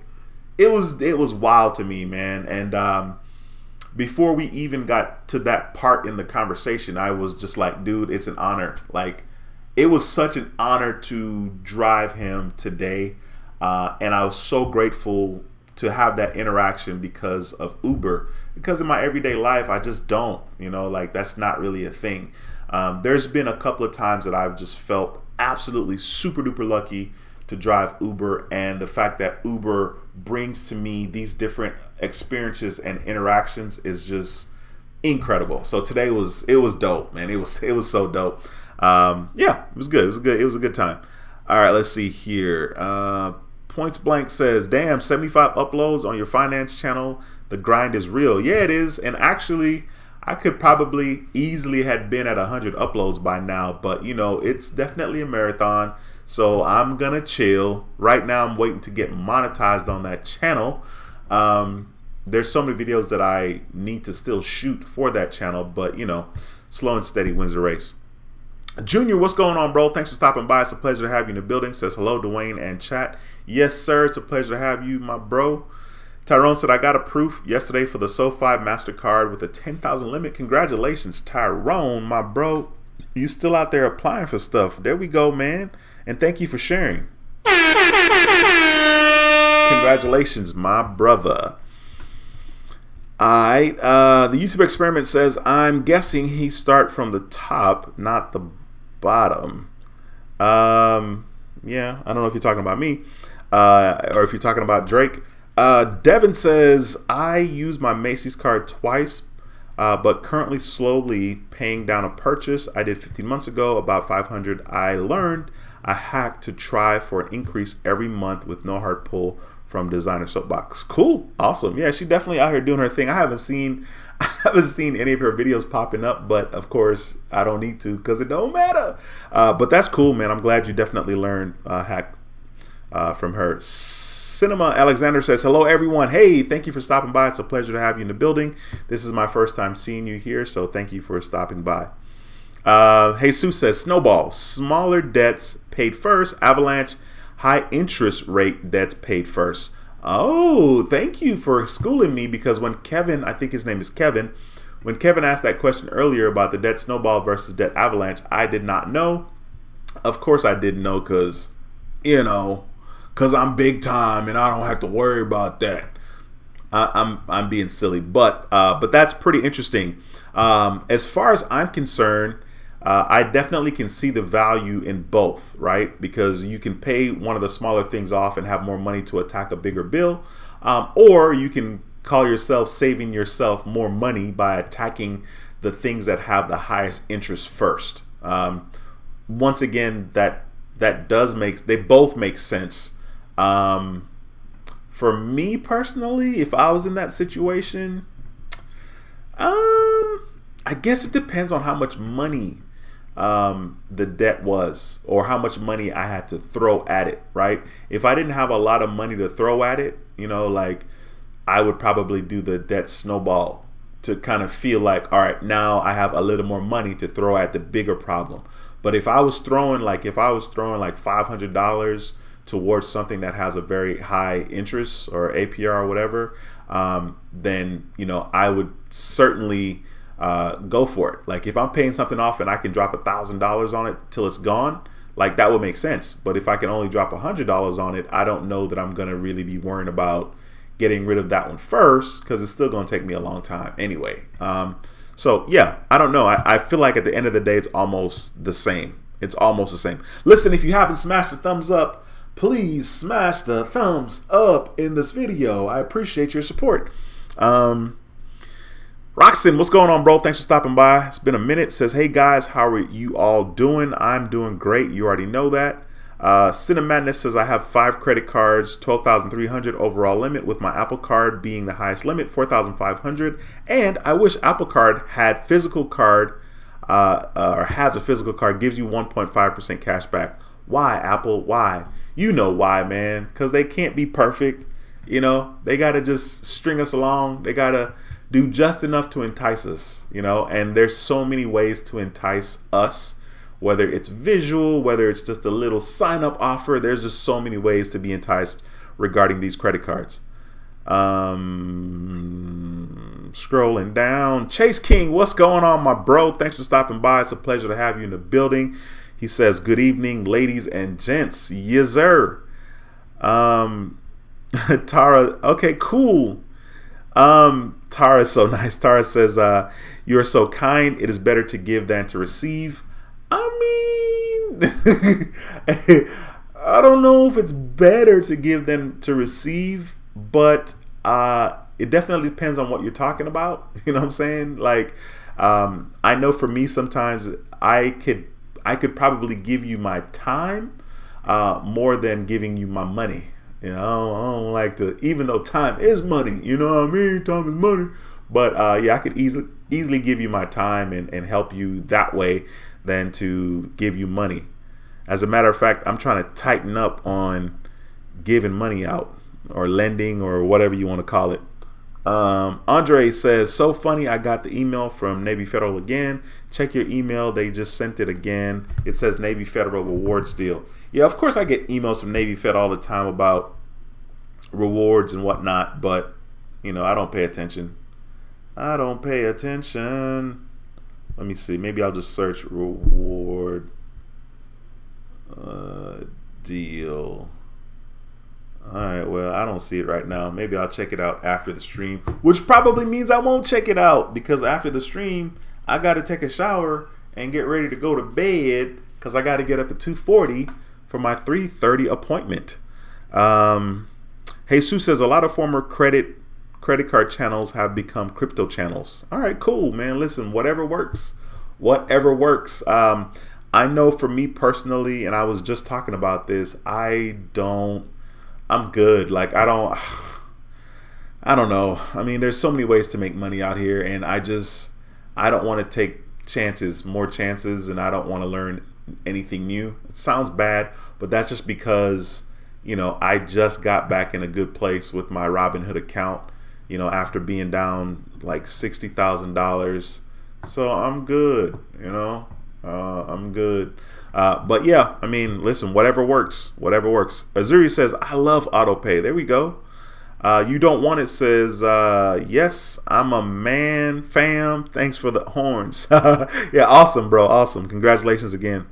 it was wild to me, man. And before we even got to that part in the conversation, I was just like, dude, it's an honor. Like, it was such an honor to drive him today, and I was so grateful to have that interaction because of Uber. Because in my everyday life, I just don't, like, that's not really a thing. There's been a couple of times that I've just felt absolutely super duper lucky to drive Uber, and the fact that Uber brings to me these different experiences and interactions is just incredible. So today it was dope, man. It was so dope. Yeah, it was good. It was a good time. All right, let's see here. Points Blank says, damn, 75 uploads on your finance channel. The grind is real. Yeah, it is. And actually, I could probably easily have been at 100 uploads by now, but it's definitely a marathon. So I'm gonna chill. Right now, I'm waiting to get monetized on that channel. There's so many videos that I need to still shoot for that channel, but slow and steady wins the race. Junior, what's going on, bro? Thanks for stopping by. It's a pleasure to have you in the building. Says hello, Dwayne and chat. Yes, sir. It's a pleasure to have you, my bro. Tyrone said, I got approved yesterday for the SoFi MasterCard with a 10,000 limit. Congratulations, Tyrone, my bro. You still out there applying for stuff. There we go, man. And thank you for sharing. Congratulations, my brother. All right. The YouTube experiment says, I'm guessing he start from the top, not the bottom. Yeah, I don't know if you're talking about me or if you're talking about Drake. Devin says, I used my Macy's card twice, but currently slowly paying down a purchase I did 15 months ago, about $500. I learned a hack to try for an increase every month with no hard pull from Designer Soapbox. Cool. Awesome. Yeah, she definitely out here doing her thing. I haven't seen any of her videos popping up, but of course I don't need to because it don't matter. But that's cool, man. I'm glad you definitely learned a hack from her. Cinema Alexander says, hello, everyone. Hey, thank you for stopping by. It's a pleasure to have you in the building. This is my first time seeing you here, so thank you for stopping by. Jesus says, Snowball, smaller debts paid first. Avalanche, high interest rate debts paid first. Oh, thank you for schooling me, because when Kevin, I think his name is Kevin, when Kevin asked that question earlier about the Debt Snowball versus Debt Avalanche, I did not know. Of course I didn't know, because, because I'm big time and I don't have to worry about that. I'm being silly, but that's pretty interesting. As far as I'm concerned, I definitely can see the value in both, right? Because you can pay one of the smaller things off and have more money to attack a bigger bill, or you can call yourself saving yourself more money by attacking the things that have the highest interest first. Once again, they both make sense. For me personally, if I was in that situation, I guess it depends on how much money the debt was, or how much money I had to throw at it, right? If I didn't have a lot of money to throw at it, like, I would probably do the Debt Snowball to kind of feel like, all right, now I have a little more money to throw at the bigger problem. But if I was throwing like $500 towards something that has a very high interest or APR or whatever, then I would certainly go for it. Like, if I'm paying something off and I can drop $1,000 on it till it's gone, like, that would make sense. But if I can only drop $100 on it, I don't know that I'm gonna really be worrying about getting rid of that one first, because it's still gonna take me a long time anyway. So yeah, I don't know. I feel like at the end of the day, it's almost the same. It's almost the same. Listen, if you haven't smashed the thumbs up, please smash the thumbs up in this video. I appreciate your support. Roxon, what's going on, bro? Thanks for stopping by. It's been a minute. Says, hey guys, how are you all doing? I'm doing great. You already know that. Cinemadness says, I have 5 credit cards, 12,300 overall limit, with my Apple Card being the highest limit, 4,500. And I wish Apple Card had physical card, or has a physical card, gives you 1.5% cash back. Why, Apple? Why? You know why, man. Because they can't be perfect. They got to just string us along. They got to do just enough to entice us, and there's so many ways to entice us, whether it's visual, whether it's just a little sign-up offer. There's just so many ways to be enticed regarding these credit cards. Scrolling down. Chase King, what's going on, my bro? Thanks for stopping by. It's a pleasure to have you in the building. He says, good evening, ladies and gents. Yes, sir. Tara, okay, cool. Tara is so nice. Tara says, you are so kind. It is better to give than to receive. I mean, I don't know if it's better to give than to receive, but it definitely depends on what you're talking about. You know what I'm saying? Like, I know for me, sometimes I could probably give you my time more than giving you my money. I don't like to, even though time is money, you know what I mean? Time is money. But yeah, I could easily give you my time and help you that way than to give you money. As a matter of fact, I'm trying to tighten up on giving money out, or lending, or whatever you want to call it. Andre says, so funny, I got the email from Navy Federal again. Check your email, they just sent it again. It says Navy Federal rewards deal. Yeah, of course I get emails from Navy Fed all the time about rewards and whatnot, but I don't pay attention. Let me see, maybe I'll just search reward deal. Alright, well, I don't see it right now. Maybe I'll check it out after the stream, which probably means I won't check it out, because after the stream I got to take a shower and get ready to go to bed, because I got to get up at 2:40 for my 3:30 appointment. Jesus says, a lot of former credit card channels have become crypto channels. All right, cool, man. Listen, whatever works. I know for me personally, and I was just talking about this, I'm good. Like, I don't know. I mean, there's so many ways to make money out here, and I don't want to take more chances, and I don't want to learn anything new. It sounds bad, but that's just because, I just got back in a good place with my Robinhood account, after being down like $60,000. So I'm good, I'm good. But yeah, I mean, listen, whatever works. Azuri says, I love autopay. There we go. You Don't Want It says, yes, I'm a man, fam. Thanks for the horns. Yeah, awesome, bro. Awesome. Congratulations again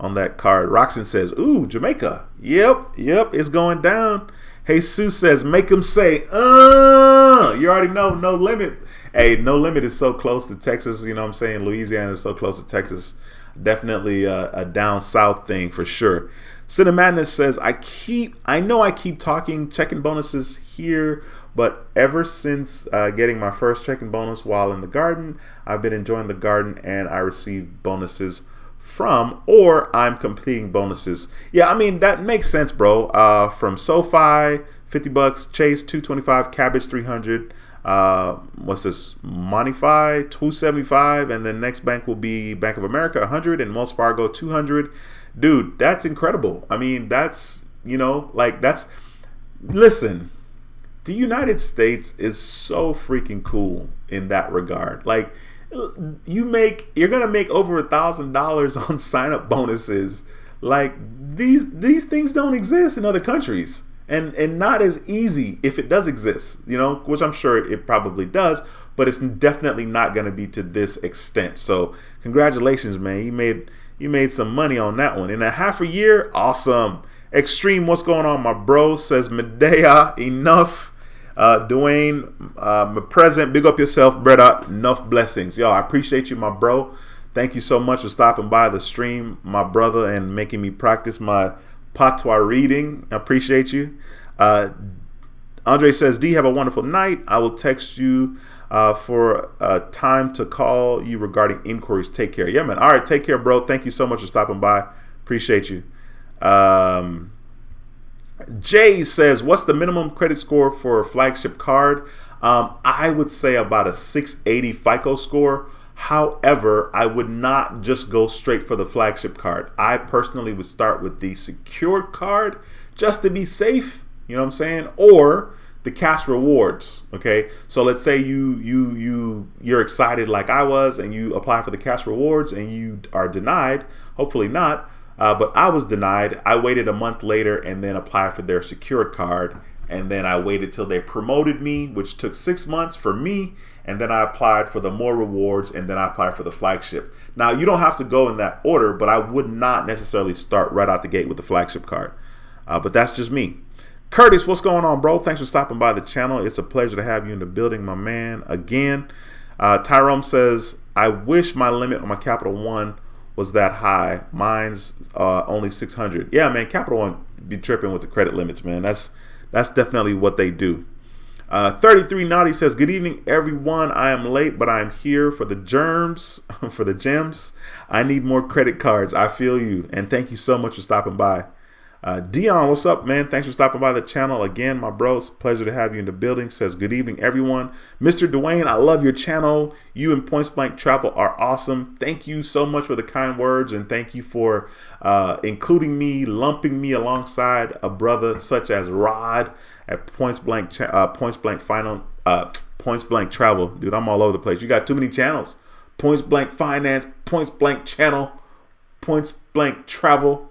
on that card. Roxanne says, ooh, Jamaica. Yep, it's going down. Hey, Sue says, make them say, you already know, No Limit. Hey, No Limit is so close to Texas. You know what I'm saying? Louisiana is so close to Texas. Definitely a down south thing for sure. Cinemadness says, I know I keep checking bonuses here, but ever since getting my first checking bonus while in the garden, I've been enjoying the garden and I receive bonuses from, or I'm completing bonuses. Yeah, I mean, that makes sense, bro. From SoFi, $50, Chase, $225, Cabbage, $300. What's this? Moneyfi, $275, and then next bank will be Bank of America, $100, and Wells Fargo, $200. Dude, that's incredible. I mean, that's, listen, the United States is so freaking cool in that regard. Like, you're gonna make over $1,000 on sign-up bonuses. Like, these things don't exist in other countries. And not as easy if it does exist, which I'm sure it probably does, but it's definitely not going to be to this extent. So congratulations, man. You made some money on that one. In a half a year, awesome. Extreme, what's going on, my bro? Says Medea, enough. Dwayne, my present, big up yourself, brother. Enough blessings. Yo, I appreciate you, my bro. Thank you so much for stopping by the stream, my brother, and making me practice my patois reading. I appreciate you. Andre says, D, have a wonderful night. I will text you for a time to call you regarding inquiries. Take care. Yeah, man. All right, take care, bro. Thank you so much for stopping by. Appreciate you. Jay says, what's the minimum credit score for a Flagship card? I would say about a 680 FICO score. However, I would not just go straight for the Flagship card. I personally would start with the secured card just to be safe, you know what I'm saying? Or the cash rewards, okay? So let's say you're excited like I was and you apply for the cash rewards and you are denied, hopefully not, but I was denied. I waited a month later and then applied for their secured card. And then I waited till they promoted me, which took 6 months for me. And then I applied for the more rewards, and then I applied for the Flagship. Now, you don't have to go in that order, but I would not necessarily start right out the gate with the Flagship card. But that's just me. Curtis, what's going on, bro? Thanks for stopping by the channel. It's a pleasure to have you in the building, my man. Again, Tyrone says, I wish my limit on my Capital One was that high. Mine's only 600. Yeah, man, Capital One be tripping with the credit limits, man. That's definitely what they do. 33 Naughty says, good evening, everyone. I am late, but I am here for the gems. I need more credit cards. I feel you. And thank you so much for stopping by. Dion, what's up, man? Thanks for stopping by the channel again, my bro. It's a pleasure to have you in the building. Says, good evening, everyone. Mr. Dwayne, I love your channel. You and Points Blank Travel are awesome. Thank you so much for the kind words, and thank you for including me, lumping me alongside a brother such as Rod at Points Blank Travel. Dude, I'm all over the place. You got too many channels. Points Blank Finance, Points Blank Channel, Points Blank Travel.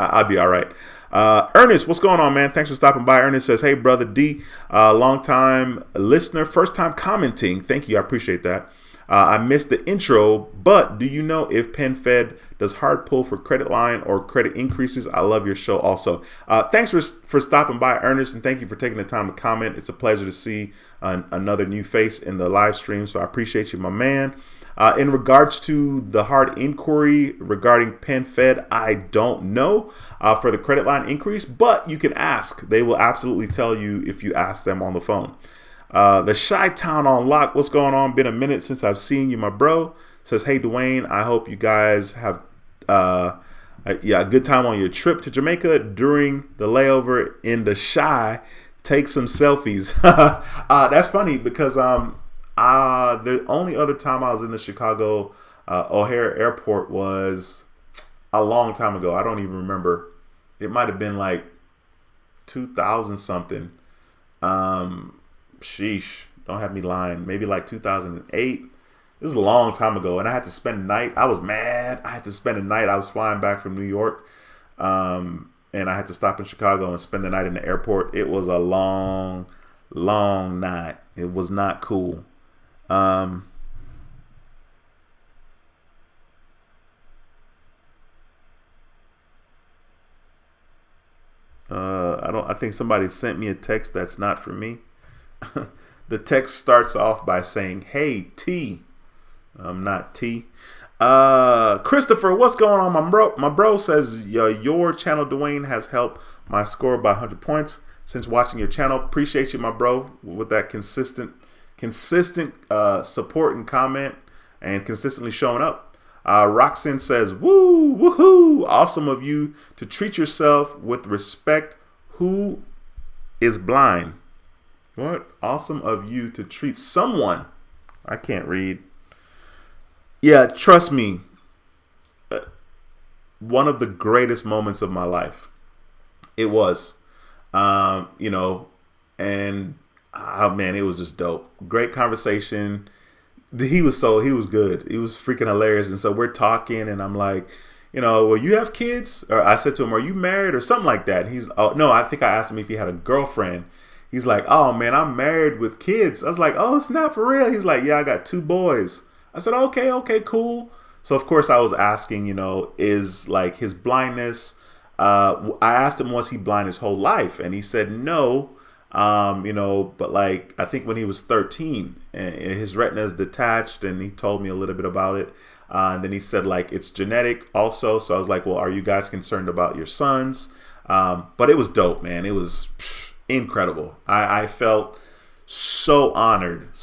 I'll be all right. Ernest, what's going on, man? Thanks for stopping by. Ernest says, hey, brother D, long time listener, first time commenting. Thank you. I appreciate that. I missed the intro, but do you know if PenFed does hard pull for credit line or credit increases? I love your show also. Thanks for stopping by, Ernest, and thank you for taking the time to comment. It's a pleasure to see another new face in the live stream, so I appreciate you, my man. In regards to the hard inquiry regarding PenFed, I don't know for the credit line increase, but you can ask. They will absolutely tell you if you ask them on the phone. The Chi-Town on lock. What's going on? Been a minute since I've seen you, my bro. Says, hey, Dwayne, I hope you guys have a good time on your trip to Jamaica during the layover in the Chi. Take some selfies. That's funny because the only other time I was in the Chicago O'Hare Airport was a long time ago. I don't even remember. It might have been like 2000 something. Sheesh, don't have me lying. Maybe like 2008. This was a long time ago, and I had to spend a night. I was mad. I had to spend a night. I was flying back from New York, and I had to stop in Chicago and spend the night in the airport. It was a long, long night. It was not cool. I think somebody sent me a text that's not for me. The text starts off by saying, "Hey T." I'm not T. Christopher, what's going on, my bro? My bro says your channel, Dwayne, has helped my score by 100 points since watching your channel. Appreciate you, my bro, with that consistent support and comment and consistently showing up. Roxanne says, "Woo, woohoo! Awesome of you to treat yourself with respect. Who is blind?" What? Awesome of you to treat someone. I can't read. Yeah, trust me. One of the greatest moments of my life. It was, and oh man, it was just dope. Great conversation. He was good. He was freaking hilarious. And so we're talking, and I'm like, well, you have kids? Or I said to him, "Are you married?" or something like that. And he's, "Oh no," I think I asked him if he had a girlfriend. He's like, "Oh man, I'm married with kids." I was like, "Oh, it's not for real." He's like, "Yeah, I got 2 boys." I said, okay, cool. So of course I was asking, is like his blindness. I asked him, was he blind his whole life? And he said no. But like I think when he was 13, and his retina is detached, and he told me a little bit about it. And then he said like it's genetic also. So I was like, well, are you guys concerned about your sons? But it was dope, man. It was incredible. I felt so honored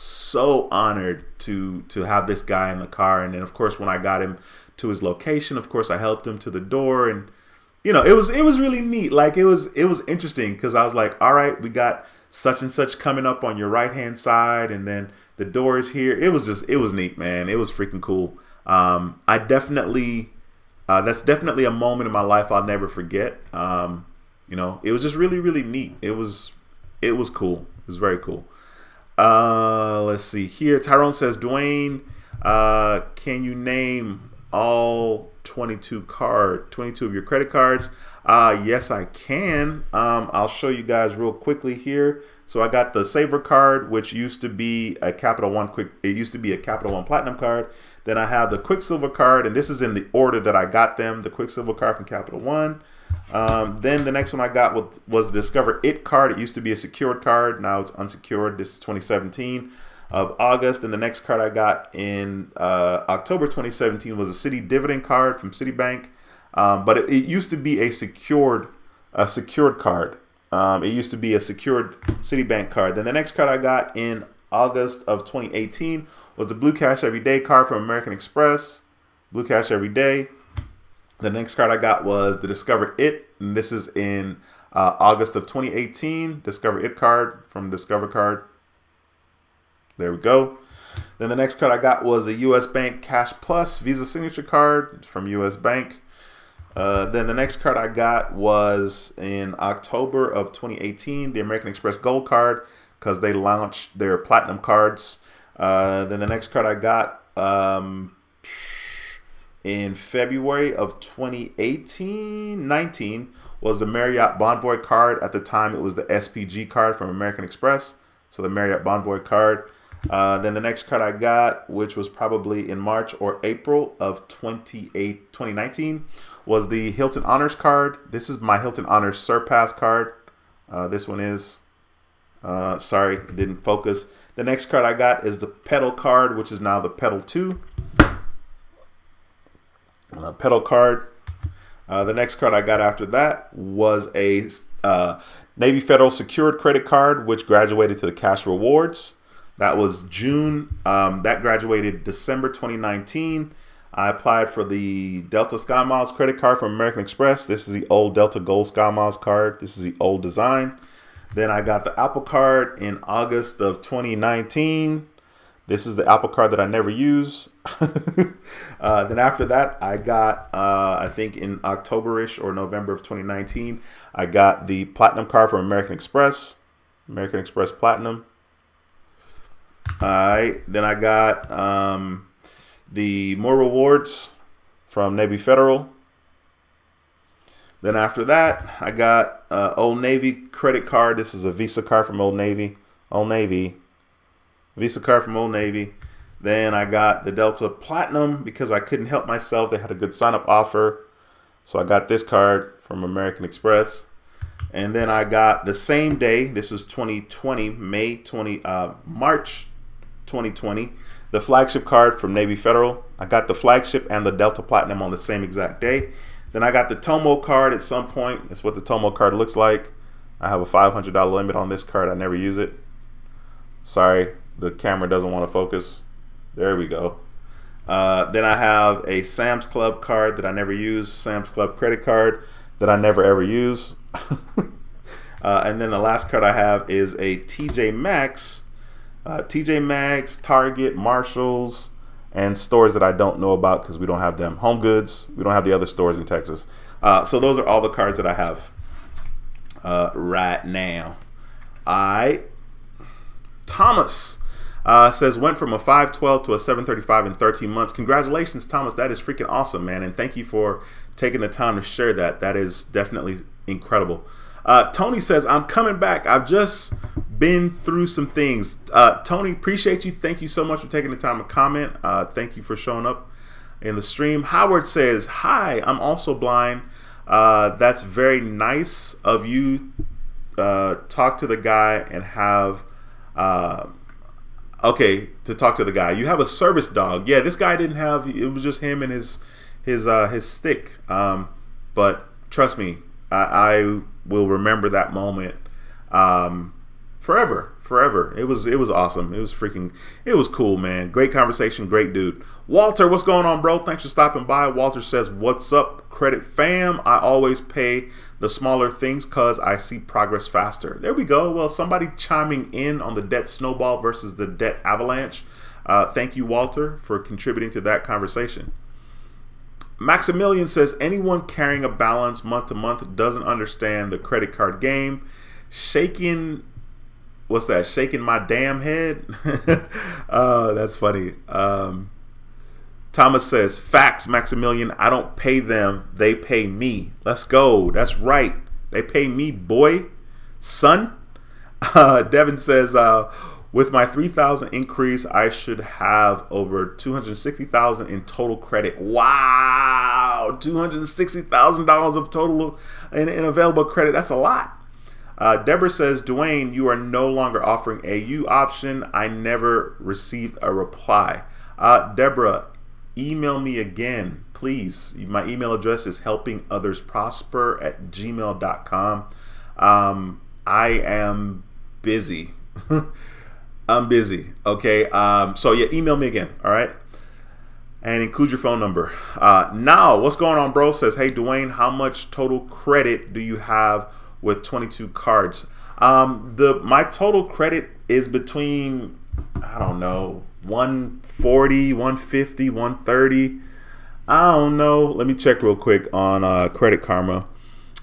to have this guy in the car. And then of course when I got him to his location, of course I helped him to the door, and it was really neat. Like it was interesting because I was like, all right, we got such and such coming up on your right hand side, and then the door is here. It was neat, man. It was freaking cool. That's definitely a moment in my life I'll never forget. It was just really, really neat. It was cool. It was very cool. Let's see here. Tyrone says, Dwayne, can you name all 22 of your credit cards? Yes, I can. I'll show you guys real quickly here. So I got the Saver card, which used to be a Capital One Platinum card. Then I have the Quicksilver card, and this is in the order that I got them. The Quicksilver card from Capital One. Then the next one I got was the Discover It card. It used to be a secured card. Now it's unsecured. This is 2017 of August. And the next card I got in October 2017 was a Dividend card from Citibank. But it used to be a secured card. It used to be a secured Citibank card. Then the next card I got in August of 2018 was the Blue Cash Everyday card from American Express. Blue Cash Everyday. The next card I got was the Discover It, and this is in August of 2018. Discover It card from Discover Card. There we go. Then the next card I got was a U.S. Bank Cash Plus Visa Signature card from U.S. Bank. Then the next card I got was in October of 2018, the American Express Gold card, because they launched their Platinum cards. Then the next card I got in February of 2019 was the Marriott Bonvoy card. At the time, it was the SPG card from American Express. So the Marriott Bonvoy card. Then the next card I got, which was probably in March or April of 2019, was the Hilton Honors card. This is my Hilton Honors Surpass card. This one is, sorry, it didn't focus. The next card I got is the Pedal card, which is now the Pedal 2. Pedal card. The next card I got after that was a Navy Federal secured credit card, which graduated to the cash rewards. That was June. That graduated December 2019. I applied for the Delta Sky Miles credit card from American Express. This is the old Delta Gold Sky Miles card. This is the old design. Then I got the Apple card in August of 2019. This is the Apple Card that I never use. Then after that, I got, I think in October-ish or November of 2019, I got the Platinum Card from American Express. American Express Platinum. All right. Then I got the More Rewards from Navy Federal. Then after that, I got Old Navy credit card. This is a Visa card from Old Navy. Old Navy. Visa card from Old Navy. Then I got the Delta Platinum because I couldn't help myself. They had a good sign-up offer. So I got this card from American Express. And then I got the same day, this was 2020, March 2020, the Flagship card from Navy Federal. I got the Flagship and the Delta Platinum on the same exact day. Then I got the Tomo Card at some point. That's what the Tomo Card looks like. I have a $500 limit on this card. I never use it. Sorry, the camera doesn't want to focus. There we go. Then I have a Sam's Club card that I never use. Sam's Club credit card that I never ever use. And then the last card I have is a TJ Maxx. TJ Maxx, Target, Marshalls, and stores that I don't know about because we don't have them. Home Goods, we don't have the other stores in Texas. So those are all the cards that I have right now. All right. Thomas says, went from a 512 to a 735 in 13 months. Congratulations, Thomas. That is freaking awesome, man. And thank you for taking the time to share that. That is definitely incredible. Tony says, I'm coming back. I've just been through some things. Tony, appreciate you. Thank you so much for taking the time to comment. Thank you for showing up in the stream. Howard says, hi, I'm also blind. That's very nice of you. Talk to the guy and have... okay, to talk to the guy. You have a service dog. Yeah, this guy didn't have... It was just him and his stick. But trust me, I will remember that moment forever. It was awesome. It was cool, man. Great conversation, great dude. Walter, what's going on, bro? Thanks for stopping by. Walter says, what's up, credit fam? I always pay the smaller things because I see progress faster. There we go. Well, somebody chiming in on the Debt Snowball versus the Debt Avalanche. Thank you, Walter, for contributing to that conversation. Maximilian says, anyone carrying a balance month to month doesn't understand the credit card game. Shaking my damn head? That's funny. Thomas says, facts, Maximilian. I don't pay them. They pay me. Let's go. That's right. They pay me, boy. Son. Devin says, with my $3,000 increase, I should have over $260,000 in total credit. Wow. $260,000 of total in available credit. That's a lot. Deborah says, Dwayne, you are no longer offering AU option. I never received a reply. Deborah, email me again, please. My email address is helpingothersprosper@gmail.com. I am busy. I'm busy. Okay. So yeah, email me again. All right. And include your phone number. Now, what's going on, bro? Says, hey, Dwayne, how much total credit do you have with 22 cards? My total credit is between, I don't know, 140, 150, 130. I don't know. Let me check real quick on Credit Karma.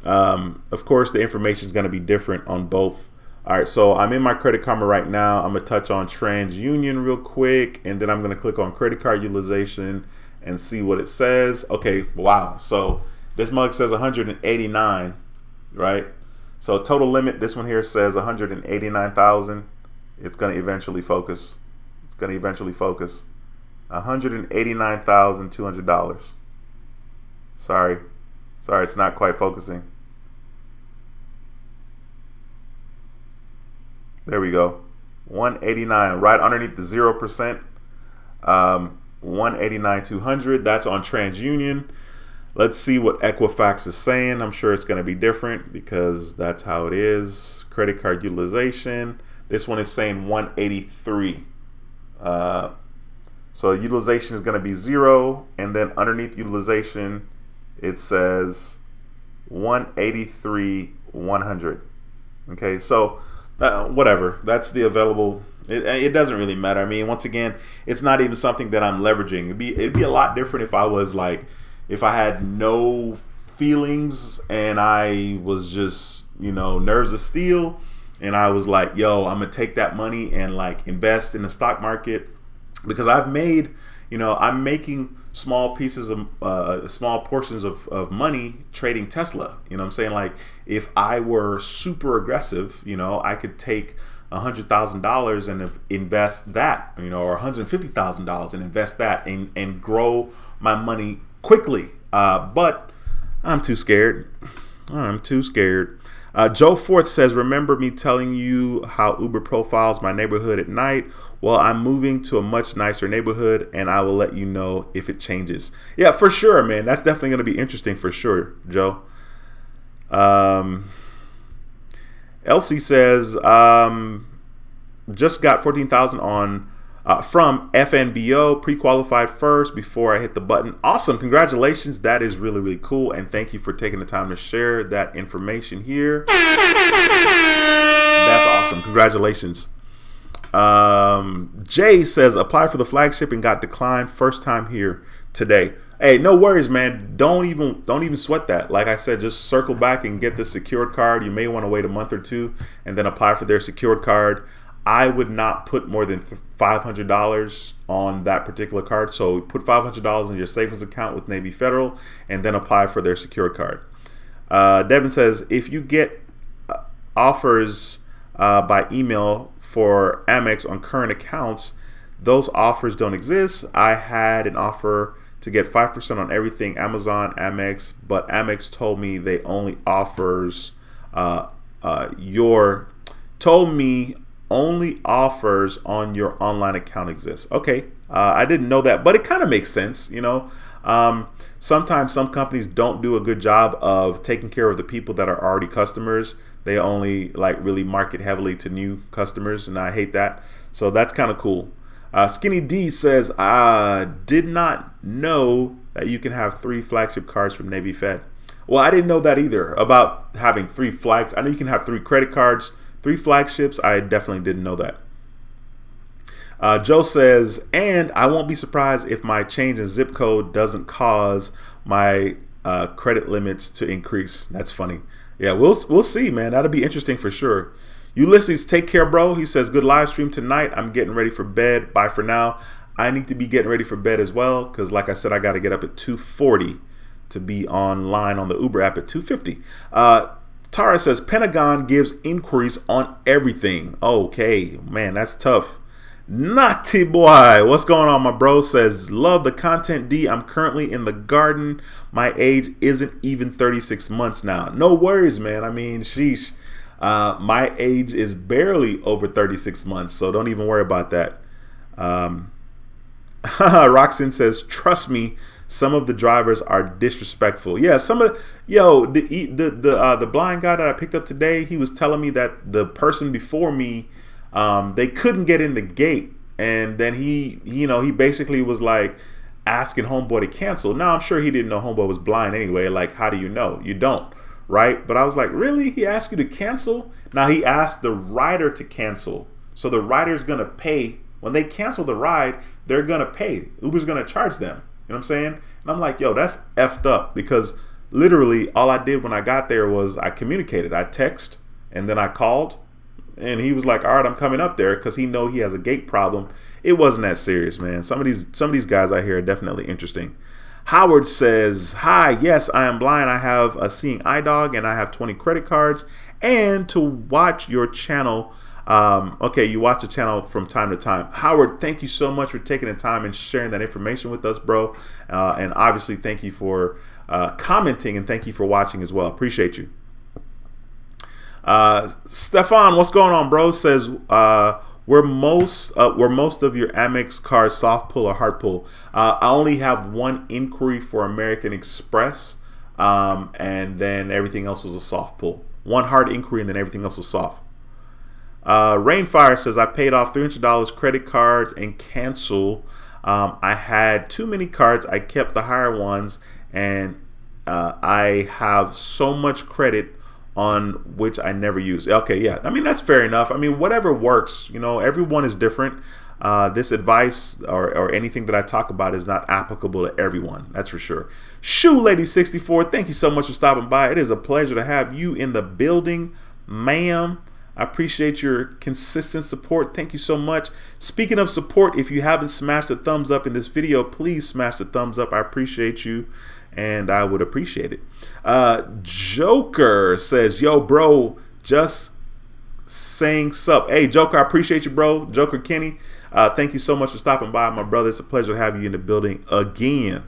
Of course, the information is going to be different on both. All right, so I'm in my Credit Karma right now. I'm going to touch on TransUnion real quick, and then I'm going to click on credit card utilization and see what it says. Okay, wow. So this mug says 189, right? So total limit, this one here says 189,000. It's going to eventually focus. $189,200. Sorry, it's not quite focusing. There we go. 189, right underneath the 0%. 189,200. That's on TransUnion. Let's see what Equifax is saying. I'm sure it's going to be different because that's how it is. Credit card utilization. This one is saying 183. So utilization is going to be 0, and then underneath utilization, it says 183,100. Okay, so whatever. That's the available It doesn't really matter. I mean, once again, it's not even something that I'm leveraging. It'd be a lot different if I was like, if I had no feelings and I was just, nerves of steel, and I was like, yo, I'm gonna take that money and like invest in the stock market, because I've made, I'm making small pieces of small portions of money trading Tesla. You know what I'm saying? Like, if I were super aggressive, I could take $100,000 and invest that, or $150,000 and invest that and grow my money quickly. But I'm too scared. Joe Forth says, remember me telling you how Uber profiles my neighborhood at night? Well, I'm moving to a much nicer neighborhood, and I will let you know if it changes. Yeah, for sure, man. That's definitely going to be interesting for sure, Joe. Elsie says, just got 14,000 on from FNBO, pre-qualified first before I hit the button. Awesome. Congratulations. That is really, really cool. And thank you for taking the time to share that information here. That's awesome. Congratulations. Jay says, applied for the flagship and got declined first time here today. Hey, no worries, man. Don't even sweat that. Like I said, just circle back and get the secured card. You may want to wait a month or two and then apply for their secured card. I would not put more than $500 on that particular card. So put $500 in your savings account with Navy Federal and then apply for their secured card. Devin says, if you get offers by email for Amex on current accounts, those offers don't exist. I had an offer to get 5% on everything Amazon, Amex, but Amex told me they only offers only offers on your online account exist. Okay, I didn't know that, but it kind of makes sense. Sometimes some companies don't do a good job of taking care of the people that are already customers. They only like really market heavily to new customers, and I hate that. So that's kind of cool. Skinny D says, I did not know that you can have 3 flagship cards from Navy Fed. Well, I didn't know that either about having 3 flags. I know you can have 3 credit cards, 3 flagships. I definitely didn't know that. Joe says, and I won't be surprised if my change in zip code doesn't cause my credit limits to increase. That's funny. Yeah, we'll see, man. That'll be interesting for sure. Ulysses, take care, bro. He says, good live stream tonight. I'm getting ready for bed. Bye for now. I need to be getting ready for bed as well, because like I said, I got to get up at 2:40 to be online on the Uber app at 2:50. Tara says, Pentagon gives inquiries on everything. Okay, man, that's tough. Naughty boy, what's going on, my bro? Says, love the content, D. I'm currently in the garden. My age isn't even 36 months now. No worries, man. I mean, sheesh. My age is barely over 36 months, so don't even worry about that. Roxanne says, trust me, some of the drivers are disrespectful. Yeah, the blind guy that I picked up today, he was telling me that the person before me, they couldn't get in the gate, and then he basically was like asking homeboy to cancel. Now I'm sure he didn't know homeboy was blind anyway. Like, how do you know? You don't, right? But I was like, really? He asked you to cancel? Now he asked the rider to cancel, so the rider's gonna pay. When they cancel the ride, they're gonna pay. Uber's gonna charge them. You know what I'm saying? And I'm like, yo, that's effed up, because literally all I did when I got there was I communicated. I text and then I called, and he was like, all right, I'm coming up there, because he know he has a gate problem. It wasn't that serious, man. Some of these guys out here are definitely interesting. Howard says, hi, yes, I am blind. I have a seeing eye dog, and I have 20 credit cards. And to watch your channel, okay, you watch the channel from time to time. Howard, thank you so much for taking the time and sharing that information with us, bro. And obviously, thank you for commenting, and thank you for watching as well. Appreciate you. Stefan, what's going on, bro? Says, were most of your Amex cards soft pull or hard pull? I only have one inquiry for American Express, and then everything else was a soft pull. One hard inquiry, and then everything else was soft. Rainfire says, I paid off $300 credit cards and cancel. I had too many cards. I kept the higher ones, and I have so much credit on which I never use. Okay, yeah. I mean, that's fair enough. I mean, whatever works. You know, everyone is different. This advice or anything that I talk about is not applicable to everyone. That's for sure. Shoe Lady 64, thank you so much for stopping by. It is a pleasure to have you in the building, ma'am. I appreciate your consistent support. Thank you so much. Speaking of support, if you haven't smashed a thumbs up in this video, please smash the thumbs up. I appreciate you, and I would appreciate it. Joker says, yo, bro, just saying sup. Hey, Joker, I appreciate you, bro. Joker Kenny, thank you so much for stopping by, my brother. It's a pleasure to have you in the building again.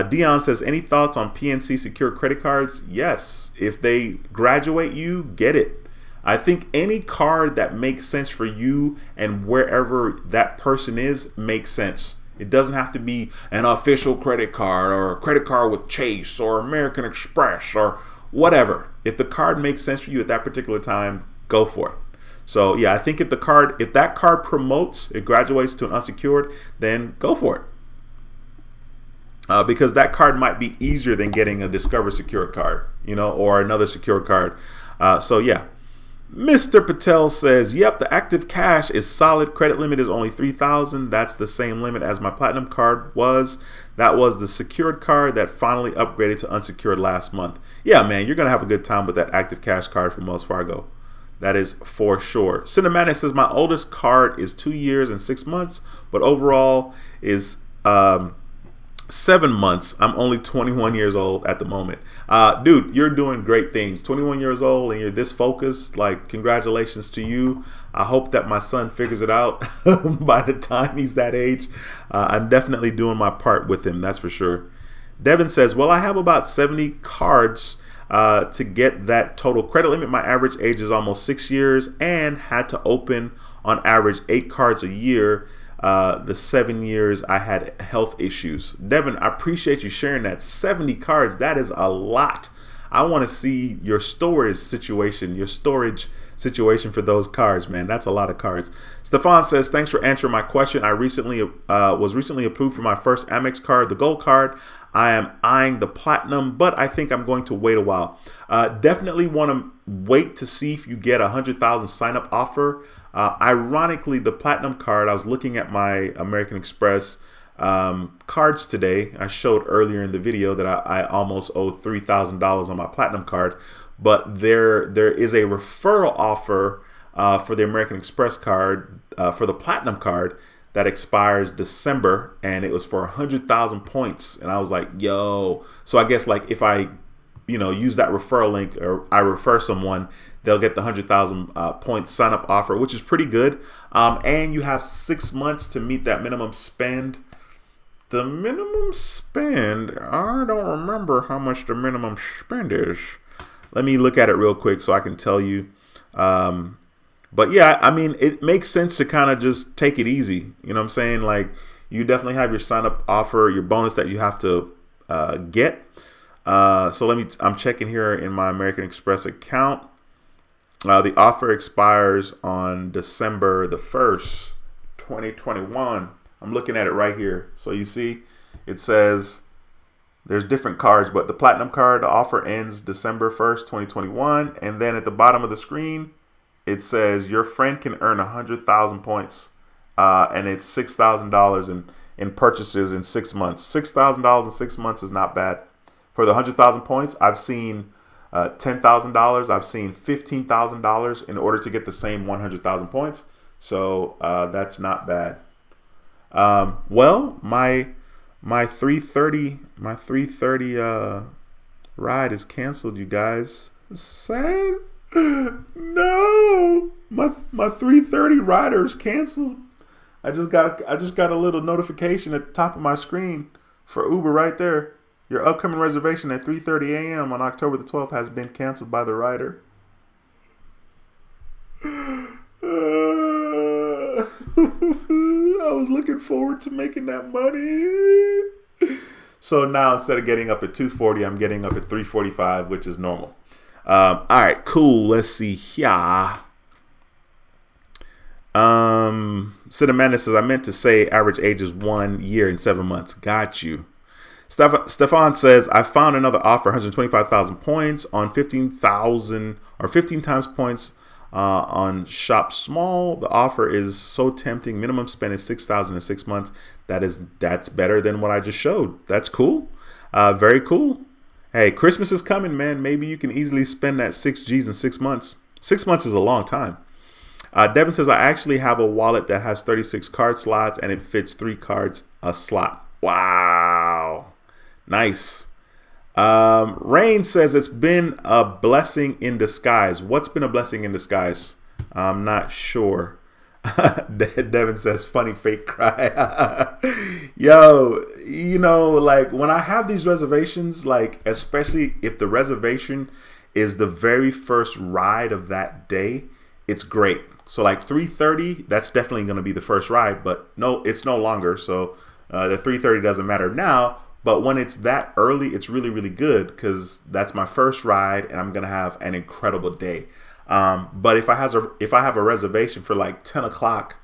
Dion says, any thoughts on PNC secured credit cards? Yes. If they graduate you, get it. I think any card that makes sense for you and wherever that person is makes sense. It doesn't have to be an official credit card or a credit card with Chase or American Express or whatever. If the card makes sense for you at that particular time, go for it. So yeah, I think if that card promotes, it graduates to an unsecured, then go for it. Because that card might be easier than getting a Discover secured card, you know, or another secured card. So yeah. Mr. Patel says, yep, the active cash is solid. Credit limit is only $3,000. That's the same limit as my platinum card was. That was the secured card that finally upgraded to unsecured last month. Yeah, man, you're going to have a good time with that active cash card from Wells Fargo. That is for sure. Cinematic says, my oldest card is 2 years and 6 months, but overall is 7 months. I'm only 21 years old at the moment. Dude, you're doing great things. 21 years old and you're this focused. Like, congratulations to you. I hope that my son figures it out by the time he's that age. I'm definitely doing my part with him. That's for sure. Devin says, well, I have about 70 cards to get that total credit limit. My average age is almost 6 years and had to open on average 8 cards a year. The 7 years I had health issues. Devin, I appreciate you sharing that. 70 cards, that is a lot. I want to see your storage situation for those cards, man. That's a lot of cards. Stefan says, thanks for answering my question. I was recently approved for my first Amex card, the gold card. I am eyeing the platinum, but I think I'm going to wait a while. Definitely want to wait to see if you get a 100,000 sign up offer. Ironically, the platinum card, I was looking at my American Express cards today. I showed earlier in the video that I almost owe $3,000 on my platinum card, but there is a referral offer for the American Express card, for the platinum card, that expires December, and it was for 100,000 points. And I was like, yo. So I guess like if I, use that referral link or I refer someone, they'll get the 100,000 points sign up offer, which is pretty good. And you have 6 months to meet that minimum spend. The minimum spend, I don't remember how much the minimum spend is. Let me look at it real quick so I can tell you. But yeah, I mean, it makes sense to kind of just take it easy. You know what I'm saying? Like, you definitely have your sign up offer, your bonus that you have to get. So I'm checking here in my American Express account. The offer expires on December the 1st, 2021. I'm looking at it right here. So you see, it says there's different cards, but the platinum card, the offer ends December 1st, 2021. And then at the bottom of the screen, it says your friend can earn 100,000 points, and it's $6,000 in purchases in 6 months. $6,000 in 6 months is not bad. For the 100,000 points, I've seen $10,000. I've seen $15,000 in order to get the same 100,000 points. So that's not bad. Well, my 330 ride is canceled, you guys. Sad. No, my 330 rider is canceled. I just got a little notification at the top of my screen for Uber right there. Your upcoming reservation at 3:30 a.m. on October the 12th has been canceled by the rider. I was looking forward to making that money. So now instead of getting up at 2:40, I'm getting up at 3:45, which is normal. All right, cool. Let's see here. Sid Amanda says, I meant to say average age is 1 year and 7 months. Got you. Stefan says, I found another offer, 125,000 points on 15,000 or 15 times points on Shop Small. The offer is so tempting. Minimum spend is 6,000 in 6 months. That's better than what I just showed. That's cool. Very cool. Hey, Christmas is coming, man. Maybe you can easily spend that 6 G's in 6 months. 6 months is a long time. Devin says, I actually have a wallet that has 36 card slots and it fits 3 cards a slot. Wow. Nice. Rain says, it's been a blessing in disguise. What's been a blessing in disguise? I'm not sure. Devin says, funny fake cry. Yo, you know, like when I have these reservations, like especially if the reservation is the very first ride of that day, it's great. So like 3:30, that's definitely going to be the first ride, but no, it's no longer. So the 3:30 doesn't matter now. But when it's that early, it's really, really good because that's my first ride and I'm going to have an incredible day. But if I have a reservation for like 10 o'clock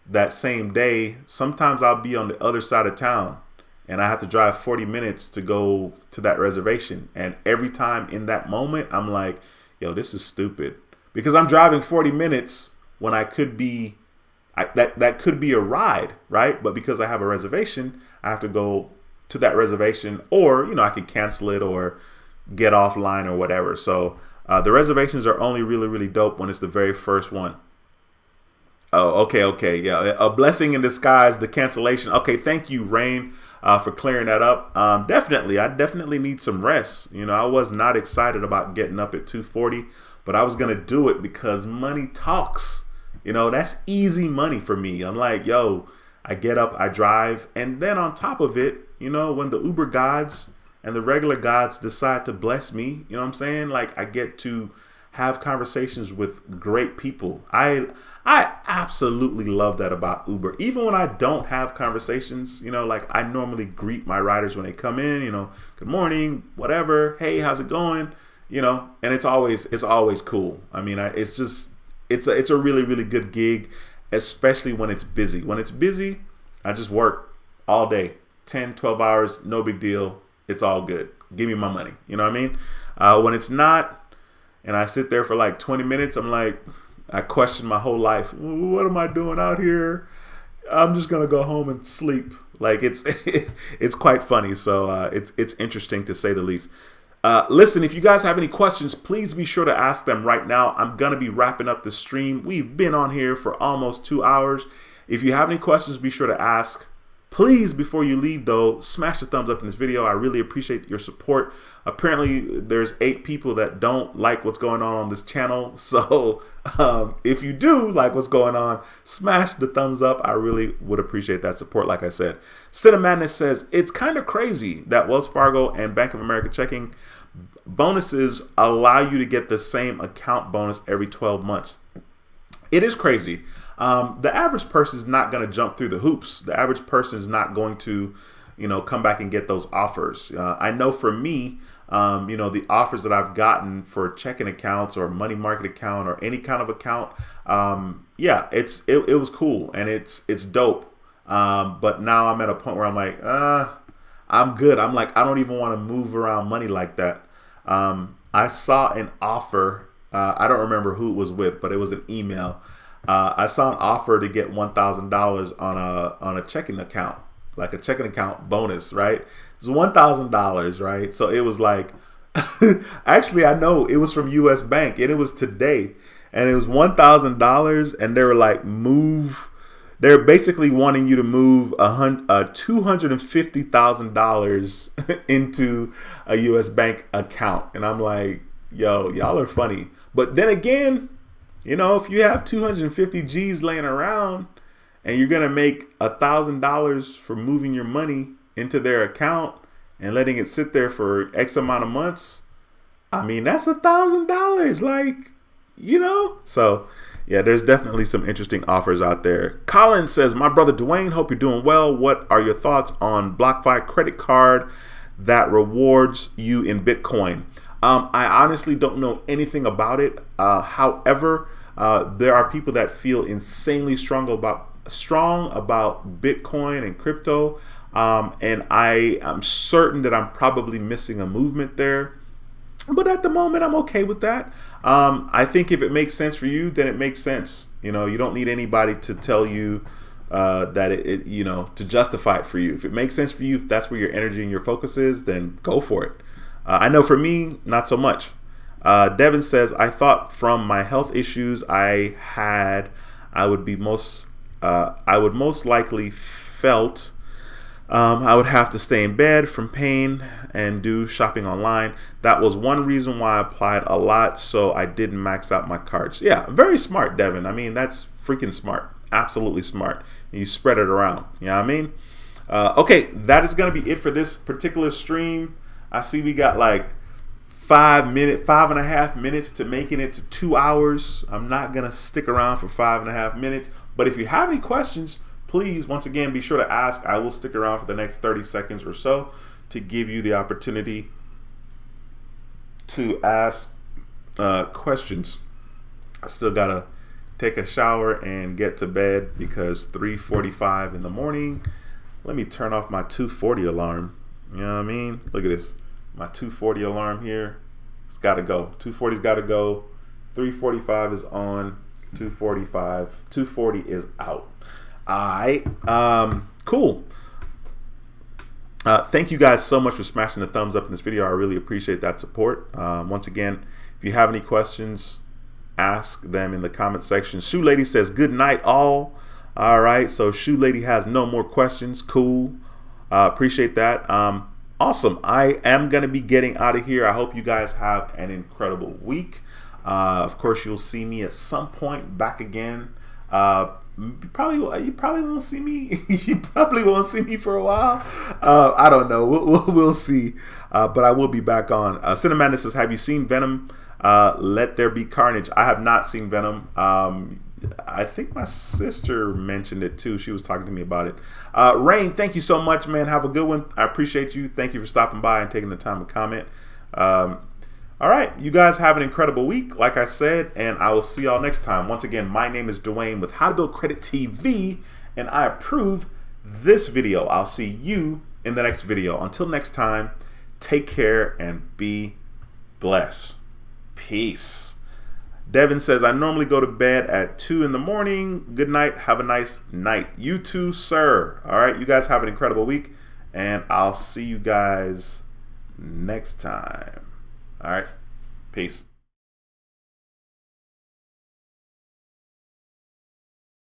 that same day, sometimes I'll be on the other side of town and I have to drive 40 minutes to go to that reservation. And every time in that moment, I'm like, yo, this is stupid because I'm driving 40 minutes when I could be, that could be a ride, right? But because I have a reservation, I have to go to that reservation, or, you know, I could cancel it or get offline or whatever. So the reservations are only really, really dope when it's the very first one. Oh, okay. Yeah. A blessing in disguise, the cancellation. Okay. Thank you, Rain, for clearing that up. I definitely need some rest. You know, I was not excited about getting up at 2:40, but I was going to do it because money talks. You know, that's easy money for me. I'm like, yo, I get up, I drive, and then on top of it, you know, when the Uber gods and the regular gods decide to bless me, you know what I'm saying? Like I get to have conversations with great people. I absolutely love that about Uber. Even when I don't have conversations, you know, like I normally greet my riders when they come in, you know, good morning, whatever. Hey, how's it going? You know, and it's always cool. I mean, it's a really, really good gig, especially when it's busy. When it's busy, I just work all day. 10, 12 hours, no big deal. It's all good. Give me my money. You know what I mean? When it's not, and I sit there for like 20 minutes, I'm like, I question my whole life. What am I doing out here? I'm just going to go home and sleep. Like it's quite funny. So it's interesting to say the least. Listen, if you guys have any questions, please be sure to ask them right now. I'm going to be wrapping up the stream. We've been on here for almost 2 hours. If you have any questions, be sure to ask. Please, before you leave, though, smash the thumbs up in this video. I really appreciate your support. Apparently, there's 8 people that don't like what's going on this channel. So if you do like what's going on, smash the thumbs up. I really would appreciate that support, like I said. Cinema Madness says, it's kind of crazy that Wells Fargo and Bank of America checking bonuses allow you to get the same account bonus every 12 months. It is crazy. The average person is not going to jump through the hoops. The average person is not going to, you know, come back and get those offers. I know for me, you know, the offers that I've gotten for checking accounts or money market account or any kind of account, yeah, it was cool and it's dope. But now I'm at a point where I'm like, I'm good. I'm like, I don't even want to move around money like that. I saw an offer. I don't remember who it was with, but it was an email. I saw an offer to get $1,000 on a checking account, like a checking account bonus, right? It's $1,000, right? So it was like, actually, I know it was from U.S. Bank, and it was today, and it was $1,000, and they were like, they're basically wanting you to move $250,000 into a U.S. Bank account, and I'm like, yo, y'all are funny. But then again, you know, if you have 250 G's laying around and you're going to make $1,000 for moving your money into their account and letting it sit there for X amount of months, I mean, that's $1,000, like, you know? So, yeah, there's definitely some interesting offers out there. Colin says, my brother Dwayne, hope you're doing well. What are your thoughts on BlockFi credit card that rewards you in Bitcoin? I honestly don't know anything about it. However, there are people that feel insanely strong about Bitcoin and crypto. And I am certain that I'm probably missing a movement there. But at the moment, I'm okay with that. I think if it makes sense for you, then it makes sense. You know, you don't need anybody to tell you that you know, to justify it for you. If it makes sense for you, if that's where your energy and your focus is, then go for it. I know for me, not so much. Devin says, I thought from my health issues I would most likely felt I would have to stay in bed from pain and do shopping online. That was one reason why I applied a lot, so I didn't max out my cards. Yeah, very smart, Devin. I mean, that's freaking smart. Absolutely smart. You spread it around. You know what I mean? Okay, that is going to be it for this particular stream. I see we got like 5.5 minutes to making it to 2 hours. I'm not going to stick around for 5.5 minutes. But if you have any questions, please, once again, be sure to ask. I will stick around for the next 30 seconds or so to give you the opportunity to ask questions. I still got to take a shower and get to bed because 3:45 in the morning. Let me turn off my 2:40 alarm. You know what I mean? Look at this. My 2:40 alarm here. It's got to go. 2:40's got to go. 3:45 is on. 2:45. 2:40 is out. Alright, cool. Thank you guys so much for smashing the thumbs up in this video. I really appreciate that support. Once again, if you have any questions, ask them in the comment section. Shoe Lady says, good night all. Alright, so Shoe Lady has no more questions. Cool. Appreciate that. Awesome. I am going to be getting out of here. I hope you guys have an incredible week. Of course, you'll see me at some point back again. You probably won't see me. You probably won't see me for a while. I don't know. We'll see. But I will be back on. Cinnamon says, have you seen Venom? Let There Be Carnage. I have not seen Venom. I think my sister mentioned it too. She was talking to me about it. Rain, thank you so much, man. Have a good one. I appreciate you. Thank you for stopping by and taking the time to comment. All right, you guys have an incredible week, like I said, and I will see y'all next time. Once again, my name is Dwayne with How to Build Credit TV, and I approve this video. I'll see you in the next video. Until next time, take care and be blessed. Peace. Devin says, I normally go to bed at 2 in the morning. Good night. Have a nice night. You too, sir. All right, you guys have an incredible week, and I'll see you guys next time. All right. Peace.